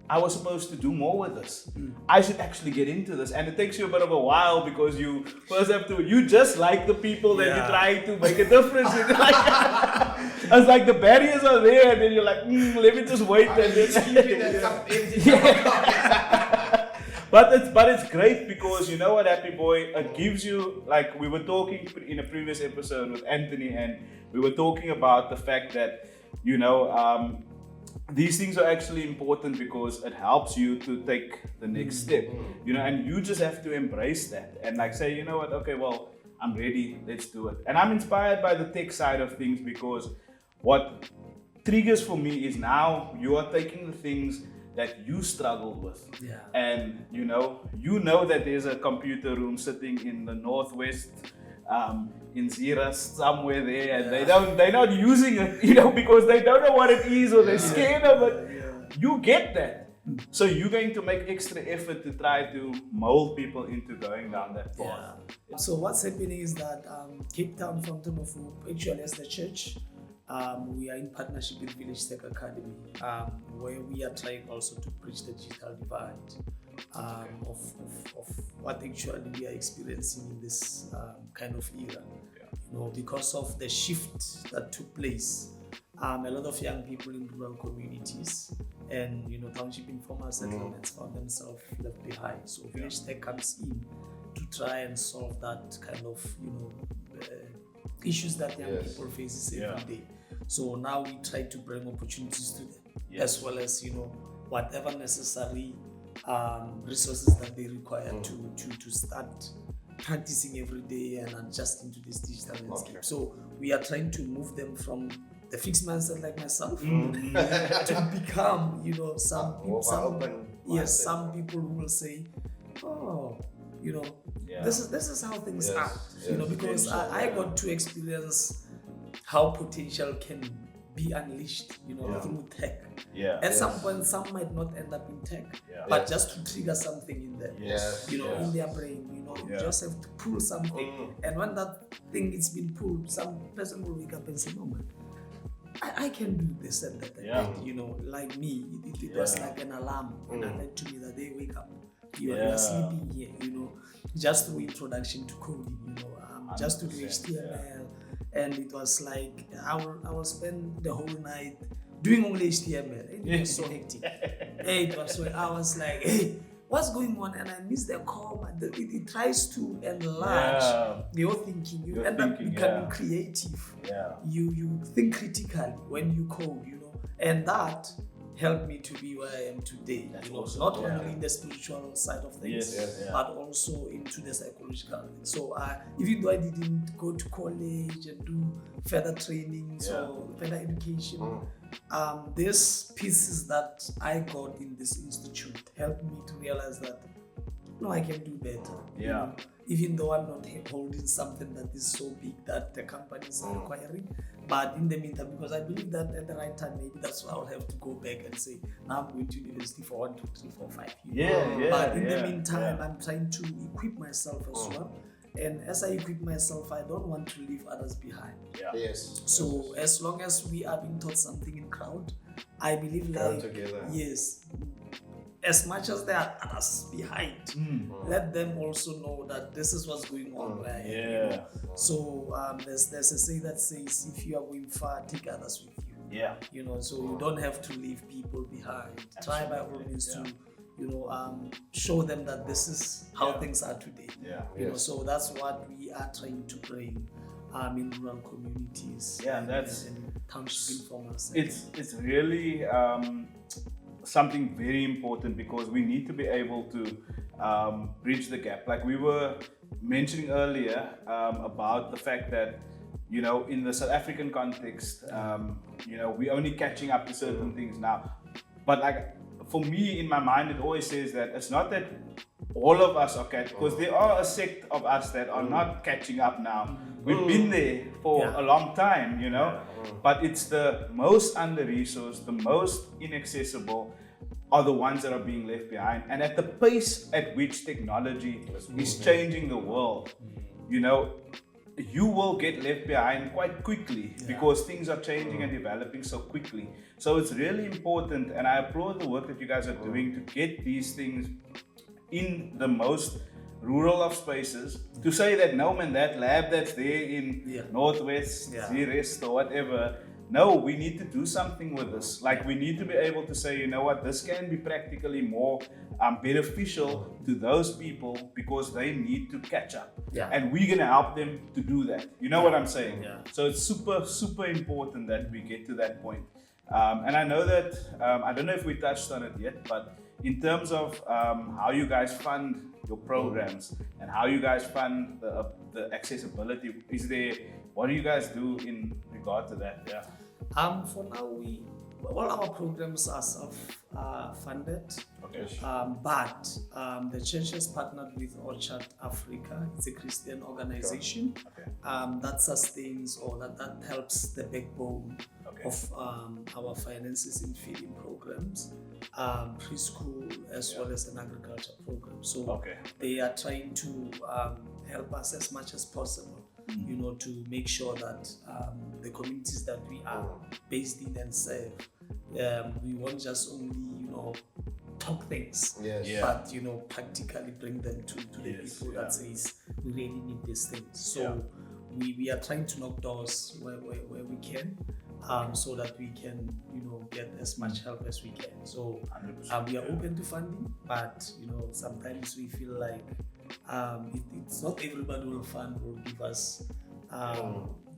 I was supposed to do more with this. I should actually get into this. And it takes you a bit of a while because you first have to, you just like the people that you try to make a difference in. It's like the barriers are there and then you're like, let me just wait. And then, But it's great because you know what, Happyboy, it gives you, like we were talking in a previous episode with Anthony and we were talking about the fact that you know, these things are actually important because it helps you to take the next step, you know, and you just have to embrace that and like say, you know what, okay, well, I'm ready, let's do it. And I'm inspired by the tech side of things because what triggers for me is now you are taking the things that you struggle with, and you know that there's a computer room sitting in the northwest in Zira somewhere there, and they're not using it, you know, because they don't know what it is or they're scared of it. You get that, so you're going to make extra effort to try to mold people into going down that path. So what's happening is that Cape Town Fountain of Hope, actually as the church, we are in partnership with Village Tech Academy, where we are trying also to bridge the digital divide of what actually we are experiencing in this kind of era. You know, because of the shift that took place, a lot of young people in rural communities and township informal settlements found themselves left behind. So Village Tech comes in to try and solve that kind of issues that young people face every day. So now we try to bring opportunities to them, as well as whatever necessary resources that they require to start practicing every day and adjusting to this digital landscape. So we are trying to move them from the fixed mindset like myself to become some people who will say, this is how things are, because I got to experience how potential can be unleashed, through tech. At some point, some might not end up in tech, but just to trigger something in them, in their brain, you just have to pull something. And when that thing is being pulled, some person will wake up and say, no man, I can do this and that, like me, it was like an alarm that to me that they wake up. You are sleeping here, just through introduction to coding, just to do HTML. And it was like, I will spend the whole night doing only HTML. It was so hectic. It was so, I was like, hey, what's going on? And I miss the call. It tries to enlarge your thinking. You end up becoming creative. You think critically when you code, and that helped me to be where I am today. Awesome. Not only in the spiritual side of things, but also into the psychological. So even though I didn't go to college and do further trainings or further education, these pieces that I got in this institute helped me to realize that no, I can do better. Even though I'm not holding something that is so big that the companies are requiring. But in the meantime, because I believe that at the right time, maybe that's why I'll have to go back and say, now I'm going to university for 1, 2, 3, 4, 5 years. But in the meantime, I'm trying to equip myself as well. And as I equip myself, I don't want to leave others behind. So as long as we are being taught something in crowd, I believe as much as there are others behind, let them also know that this is what's going on where I am. So there's a saying that says, if you are going far, take others with you. So you don't have to leave people behind. Try by all means to show them that this is how things are today. So that's what we are trying to bring in rural communities. And that's township informal settings. It's really something very important because we need to be able to bridge the gap. Like we were mentioning earlier about the fact that in the South African context, we're only catching up to certain things now. But like for me, in my mind, it always says that it's not that all of us are catching, because there are a sect of us that are not catching up now. We've been there for a long time, but it's the most under-resourced, the most inaccessible are the ones that are being left behind. And at the pace at which technology is changing the world, you will get left behind quite quickly because things are changing and developing so quickly. So it's really important, and I applaud the work that you guys are doing to get these things in the most rural of spaces. To say that no man, that lab that's there in Northwest, Zerest or whatever, no, we need to do something with this. Like, we need to be able to say, you know what, this can be practically more beneficial to those people because they need to catch up. Yeah. And we're going to help them to do that. You know what I'm saying? Yeah. So it's super, super important that we get to that point. And I know that, I don't know if we touched on it yet, but in terms of how you guys fund your programs and how you guys fund the accessibility, what do you guys do in regard to that? Yeah. For now, all our programs are self-funded. Okay. But the church has partnered with Orchard Africa. It's a Christian organization that sustains or that helps the backbone of our finances in feeding programs, preschool, as well as an agriculture program. So they are trying to help us as much as possible, you know, to make sure that the communities that we are based in and serve, we won't just only, you know, talk things, but, you know, practically bring them to the people that says we really need these things. So we are trying to knock doors where we can, so that we can, you know, get as much help as we can. So we are open to funding, but, you know, sometimes we feel like it's not everybody will fund or give us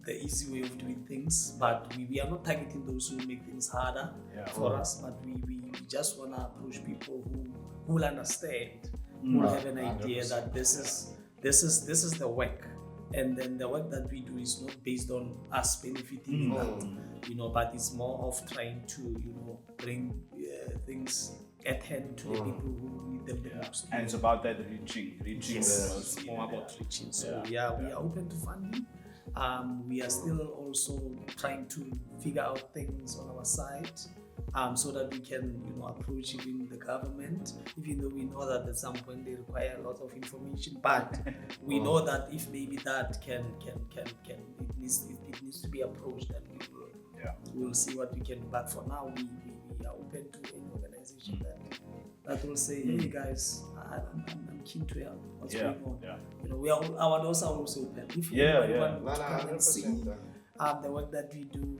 the easy way of doing things, but we are not targeting those who make things harder for us, but we just want to approach people who will understand, who will have an idea 100%. That this is the work, and then the work that we do is not based on us benefiting that, you know, but it's more of trying to, you know, bring things at hand to the people who need them the most. And it's about that reaching. It's more about reaching. So we are open to funding. We are still also trying to figure out things on our side, so that we can, you know, approach even the government, even though we know that at some point they require a lot of information, but we know that if maybe that can it needs to be approached, then we will see what we can. But for now, we are open to any organization that will say, hey guys, I'm keen to help. What's going on? You know, our doors are also open. If you want to come and see the work that we do,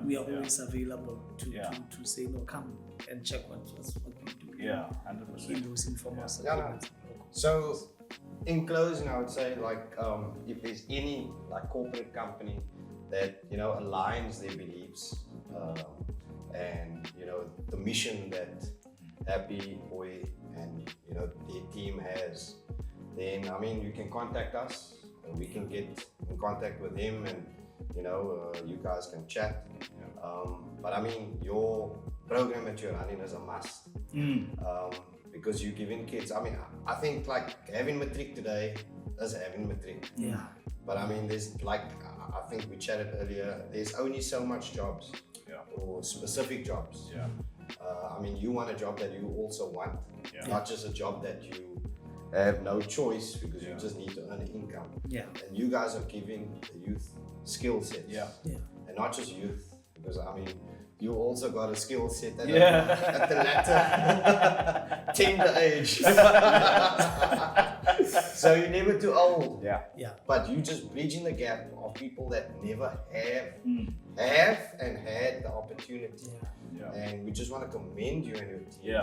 we are always available to say, no, come and check what we do. 100%. In those informal So, in closing, I would say, like, if there's any like corporate company that, you know, aligns their beliefs and, you know, the mission that Happyboy and, you know, their team has, then I mean, you can contact us and we can get in contact with him, and, you know, you guys can chat. But I mean, your program that you're running is a must, because you're giving kids, I mean, I think like having matric today is having matric. But I mean, there's like, I think we chatted earlier, there's only so much jobs or specific jobs. I mean, you want a job that you also want, not just a job that you have no choice because you just need to earn an income. And you guys are giving the youth skill sets, and not just youth, because I mean, you also got a skill set at the latter tender age. So you're never too old. But you just bridging the gap of people that never have and had the opportunity. And we just want to commend you and your team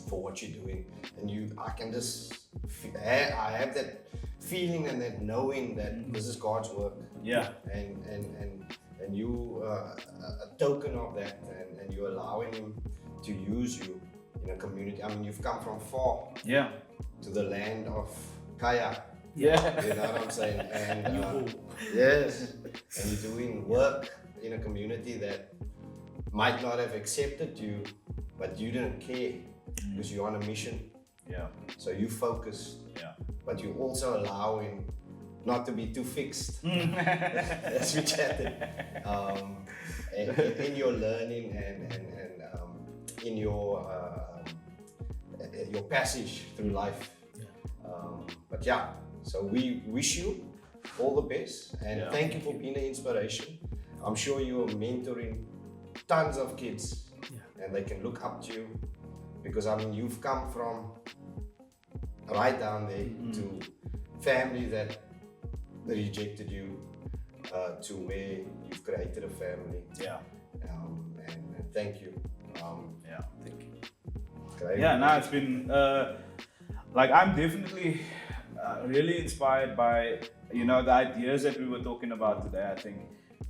for what you're doing. And I can just, I have that feeling and that knowing that this is God's work. And you a token of that, and you're allowing him to use you in a community. I mean, you've come from far to the land of Kaya. You know what I'm saying? And yes, and you're doing work in a community that might not have accepted you, but you didn't care because you're on a mission. So you focus, but you also allowing not to be too fixed, as we chatted, in your learning and in your passage through life. But so we wish you all the best, and thank you for being an inspiration. I'm sure you're mentoring tons of kids, and they can look up to you, because I mean, you've come from right down there to family that rejected you, to where you've created a family. Yeah. And thank you. Yeah, thank you. Great. Yeah, no, it's been like I'm definitely really inspired by the ideas that we were talking about today. I think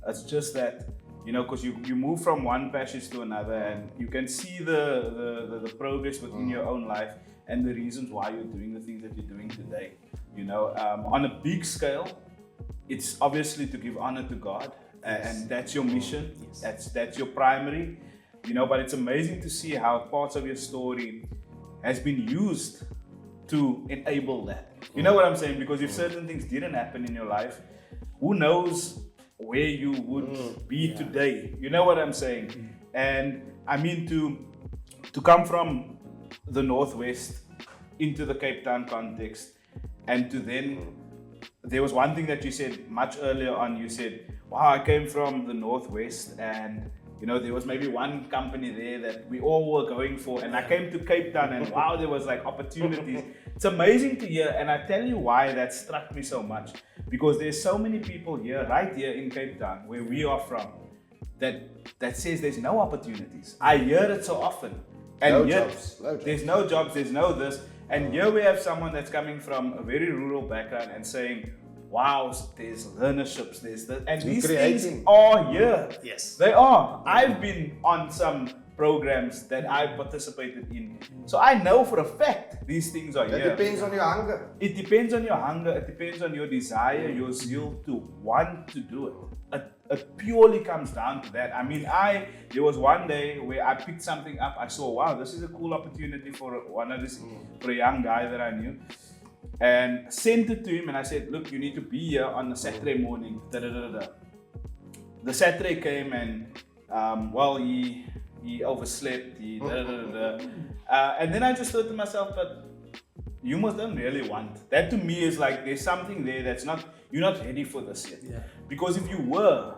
it's just that because you move from one passion to another, and you can see the progress within your own life and the reasons why you're doing the things that you're doing today. On a big scale, it's obviously to give honor to God, and that's your mission. Yes. That's your primary. But it's amazing to see how parts of your story has been used to enable that. You know what I'm saying? Because if certain things didn't happen in your life, who knows where you would be today? You know what I'm saying? And I mean to come from the Northwest into the Cape Town context, and to then, there was one thing that you said much earlier on. You said, wow, I came from the Northwest, and there was maybe one company there that we all were going for, and I came to Cape Town, and wow, there was like opportunities. It's amazing to hear, and I tell you why that struck me so much, because there's so many people here, right here in Cape Town, where we are from, that says there's no opportunities. I hear it so often, and No yet jobs. there's no jobs, there's no this, and here we have someone that's coming from a very rural background and saying, wow, there's learnerships, there's that, and these things creating. are here. Yes. They are. I've been on some programs that I participated in, so I know for a fact these things are That here. depends on your hunger. It depends on your hunger. It depends on your desire, your zeal to want to do it. It purely comes down to that. I mean, there was one day where I picked something up. I saw, wow, this is a cool opportunity for a young guy that I knew. And sent it to him, and I said, look, you need to be here on a Saturday morning. The Saturday came, and he overslept. And then I just thought to myself, but you must don't really want. That to me is like there's something there that's not, you're not ready for this yet. Yeah. Because if you were,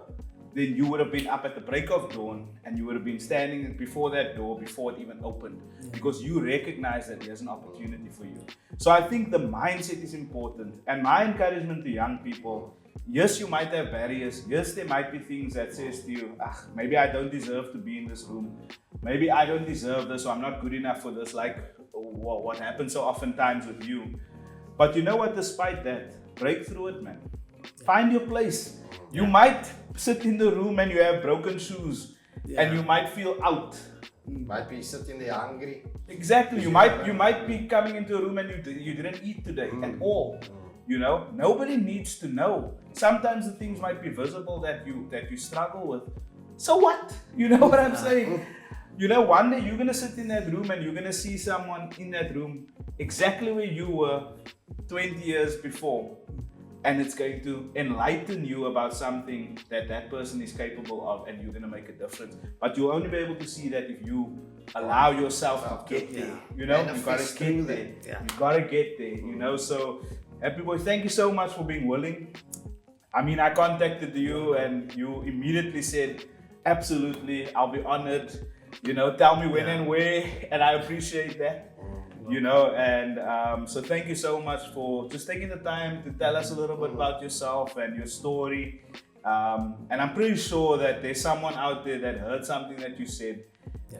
then you would have been up at the break of dawn, and you would have been standing before that door before it even opened, because you recognize that there's an opportunity for you. So I think the mindset is important, and my encouragement to young people, yes, you might have barriers, yes, there might be things that says to you, maybe I don't deserve to be in this room, maybe I don't deserve this, or I'm not good enough for this, like what happens so oftentimes with you. But you know what, despite that, break through it, man. Find your place. You might sit in the room and you have broken shoes, and you might feel out. Might be sitting there hungry. Exactly. You might be coming into a room and you didn't eat today at all. Nobody needs to know. Sometimes the things might be visible that you struggle with. So what? You know what I'm saying? One day you're gonna sit in that room and you're gonna see someone in that room exactly where you were 20 years before. And it's going to enlighten you about something that person is capable of, and you're going to make a difference. But you'll only be able to see that if you allow yourself to get there. You got to get there. You got to get there. So Happyboy, thank you so much for being willing. I mean, I contacted you and you immediately said, absolutely, I'll be honored. Tell me when and where, and I appreciate that. So thank you so much for just taking the time to tell us a little bit about yourself and your story. And I'm pretty sure that there's someone out there that heard something that you said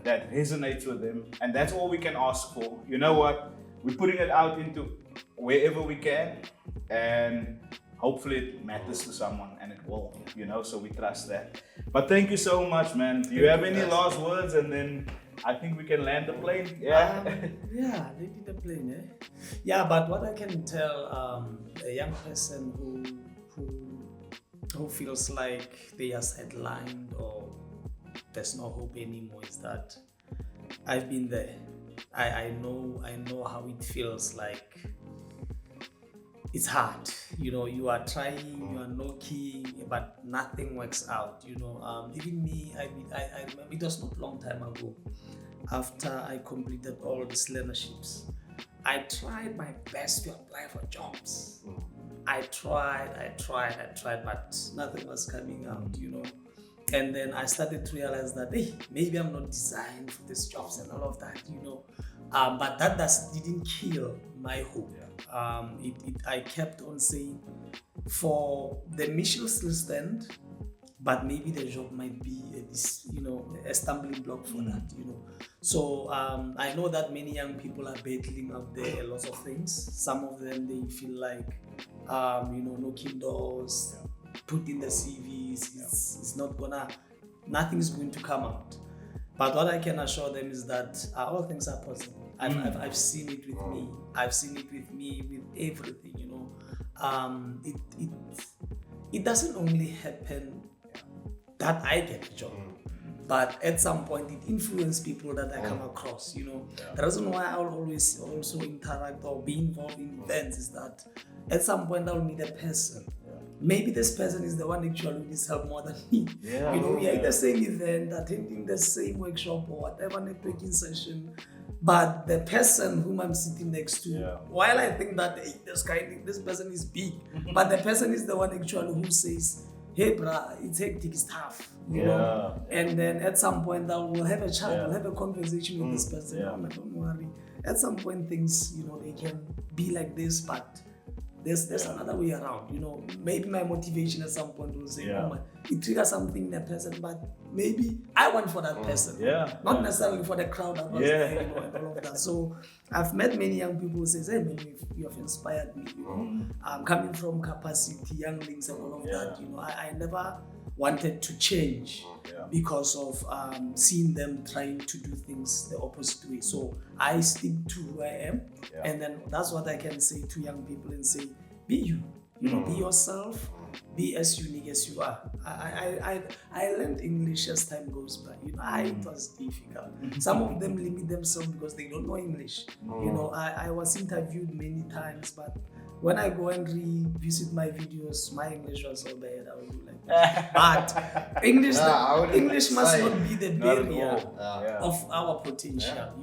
that resonates with them. And that's all we can ask for. You know what? We're putting it out into wherever we can. And hopefully it matters to someone, and it will, so we trust that. But thank you so much, man. Do you have any last words? And then I think we can land the plane. Yeah. Landing the plane, eh? Yeah, but what I can tell a young person who feels like they are sidelined or there's no hope anymore is that I've been there. I know how it feels like. It's hard, you are trying, you are knocking, but nothing works out, Even me, I remember it was not a long time ago, after I completed all these learnerships, I tried my best to apply for jobs. I tried, but nothing was coming out, And then I started to realize that, hey, maybe I'm not designed for these jobs and all of that, But that didn't kill my hope. I kept on saying, for the mission still stand, but maybe the job might be a stumbling block for that, So I know that many young people are battling out there a lot of things. Some of them, they feel like knocking doors, put in the CVs, it's not gonna, nothing's going to come out. But what I can assure them is that all things are possible. I've seen it with me. I've seen it with me with everything, It doesn't only happen that I get a job, but at some point it influences people that I come across, The reason why I'll always also interact or be involved in events is that at some point I'll meet a person. Maybe this person is the one actually who needs help more than me. We are in the same event, attending the same workshop or whatever networking session. But the person whom I'm sitting next to, while I think that this person is big, but the person is the one actually who says, hey bruh, it's hectic, it's tough, And then at some point we'll have a chat, we'll have a conversation with this person. Don't worry. At some point things, they can be like this, but there's another way around, Maybe my motivation at some point will say, it triggers something in a person, but maybe I want for that person, not necessarily for the crowd that was there, and all of that. So I've met many young people who say, hey man, you have inspired me, coming from capacity, younglings and all of that, I never wanted to change because of seeing them trying to do things the opposite way. So I stick to who I am, and then that's what I can say to young people and say, be you, be yourself, be as unique as you are. I learned English as time goes by. It was difficult. Some of them limit themselves because they don't know English. I was interviewed many times, but when I go and revisit my videos, my English was so bad. I will do like that. But English must not be the barrier of our potential.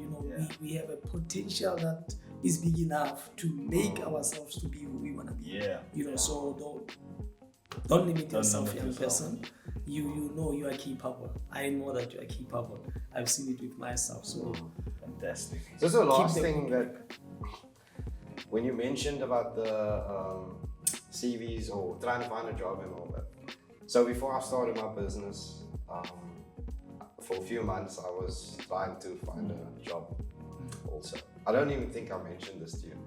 We have a potential that is big enough to make ourselves to be who we want to be. So don't limit yourself, young person. You know you are capable. I know that you are capable. I've seen it with myself. So fantastic. So the last thing that when you mentioned about the CVs or trying to find a job and all that. So before I started my business, for a few months I was trying to find a job also. I don't even think I mentioned this to you.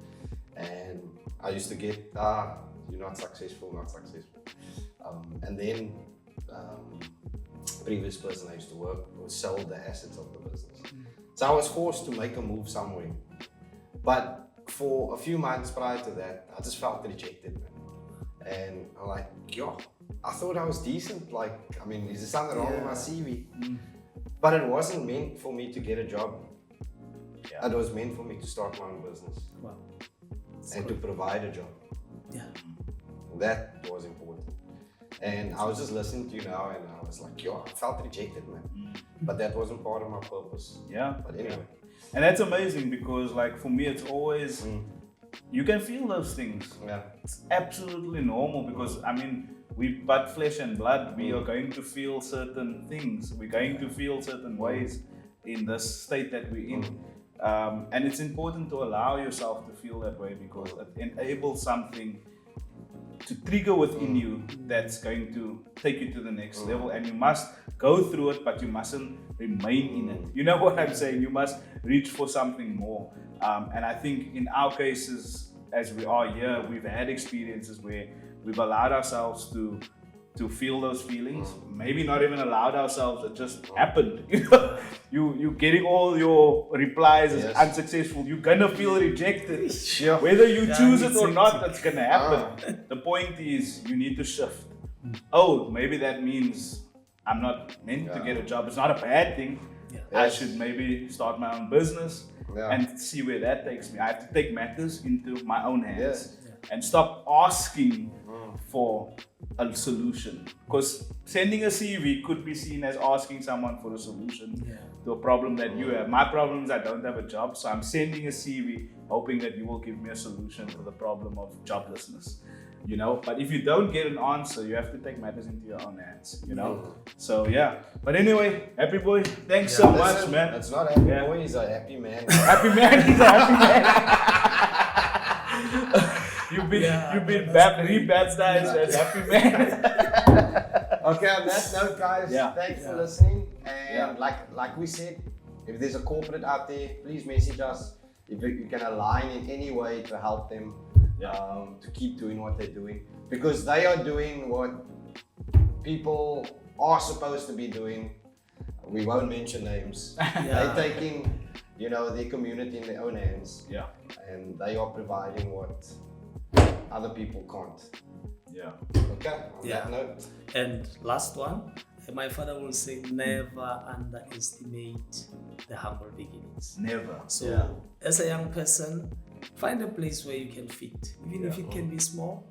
And I used to get, you're not successful. And then previous person I used to work with sold the assets of the business. So I was forced to make a move somewhere. But for a few months prior to that, I just felt rejected, man. And I'm like, I thought I was decent. Like, is there something wrong with my CV? But it wasn't meant for me to get a job. It was meant for me to start my own business. Wow. And to provide a job. That was important. And I was just listening to you now and I was like, I felt rejected, man. But that wasn't part of my purpose. But anyway. And that's amazing because like for me it's always, you can feel those things. It's absolutely normal because we but flesh and blood, we are going to feel certain things. We're going to feel certain ways in this state that we're in. And it's important to allow yourself to feel that way because it enables something to trigger within you that's going to take you to the next level, and you must go through it, but you mustn't remain in it. You know what I'm saying? You must reach for something more. And I think in our cases, as we are here, we've had experiences where we've allowed ourselves to feel those feelings, maybe not even allowed ourselves, it just happened. You getting all your replies as unsuccessful, you're gonna feel rejected. Whether you choose it or not, that's gonna happen. The point is, you need to shift. Maybe that means I'm not meant to get a job. It's not a bad thing. I should maybe start my own business and see where that takes me. I have to take matters into my own hands and stop asking for a solution, because sending a CV could be seen as asking someone for a solution to a problem that you have. My problem is I don't have a job, so I'm sending a CV hoping that you will give me a solution to the problem of joblessness. But if you don't get an answer, you have to take matters into your own hands, So but anyway, Happyboy, thanks so much, man. It's not Happyboy, he's a happy man. Happy man, he's a happy man. You've been rebaptized as Happy Man. Okay, on that note, guys, thanks for listening. And like we said, if there's a corporate out there, please message us. If you can align in any way to help them to keep doing what they're doing, because they are doing what people are supposed to be doing. We won't mention names. They're taking, their community in their own hands. Yeah. And they are providing what other people can't. Yeah. Okay. On that note. And last one, my father will say, never underestimate the humble beginnings. Never. So as a young person, find a place where you can fit. Even if it can be small,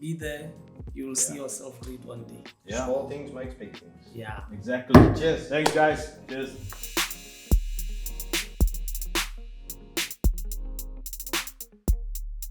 be there. You will see yourself great one day. Small things make big things. Yeah. Exactly. Cheers. Thanks, guys. Cheers.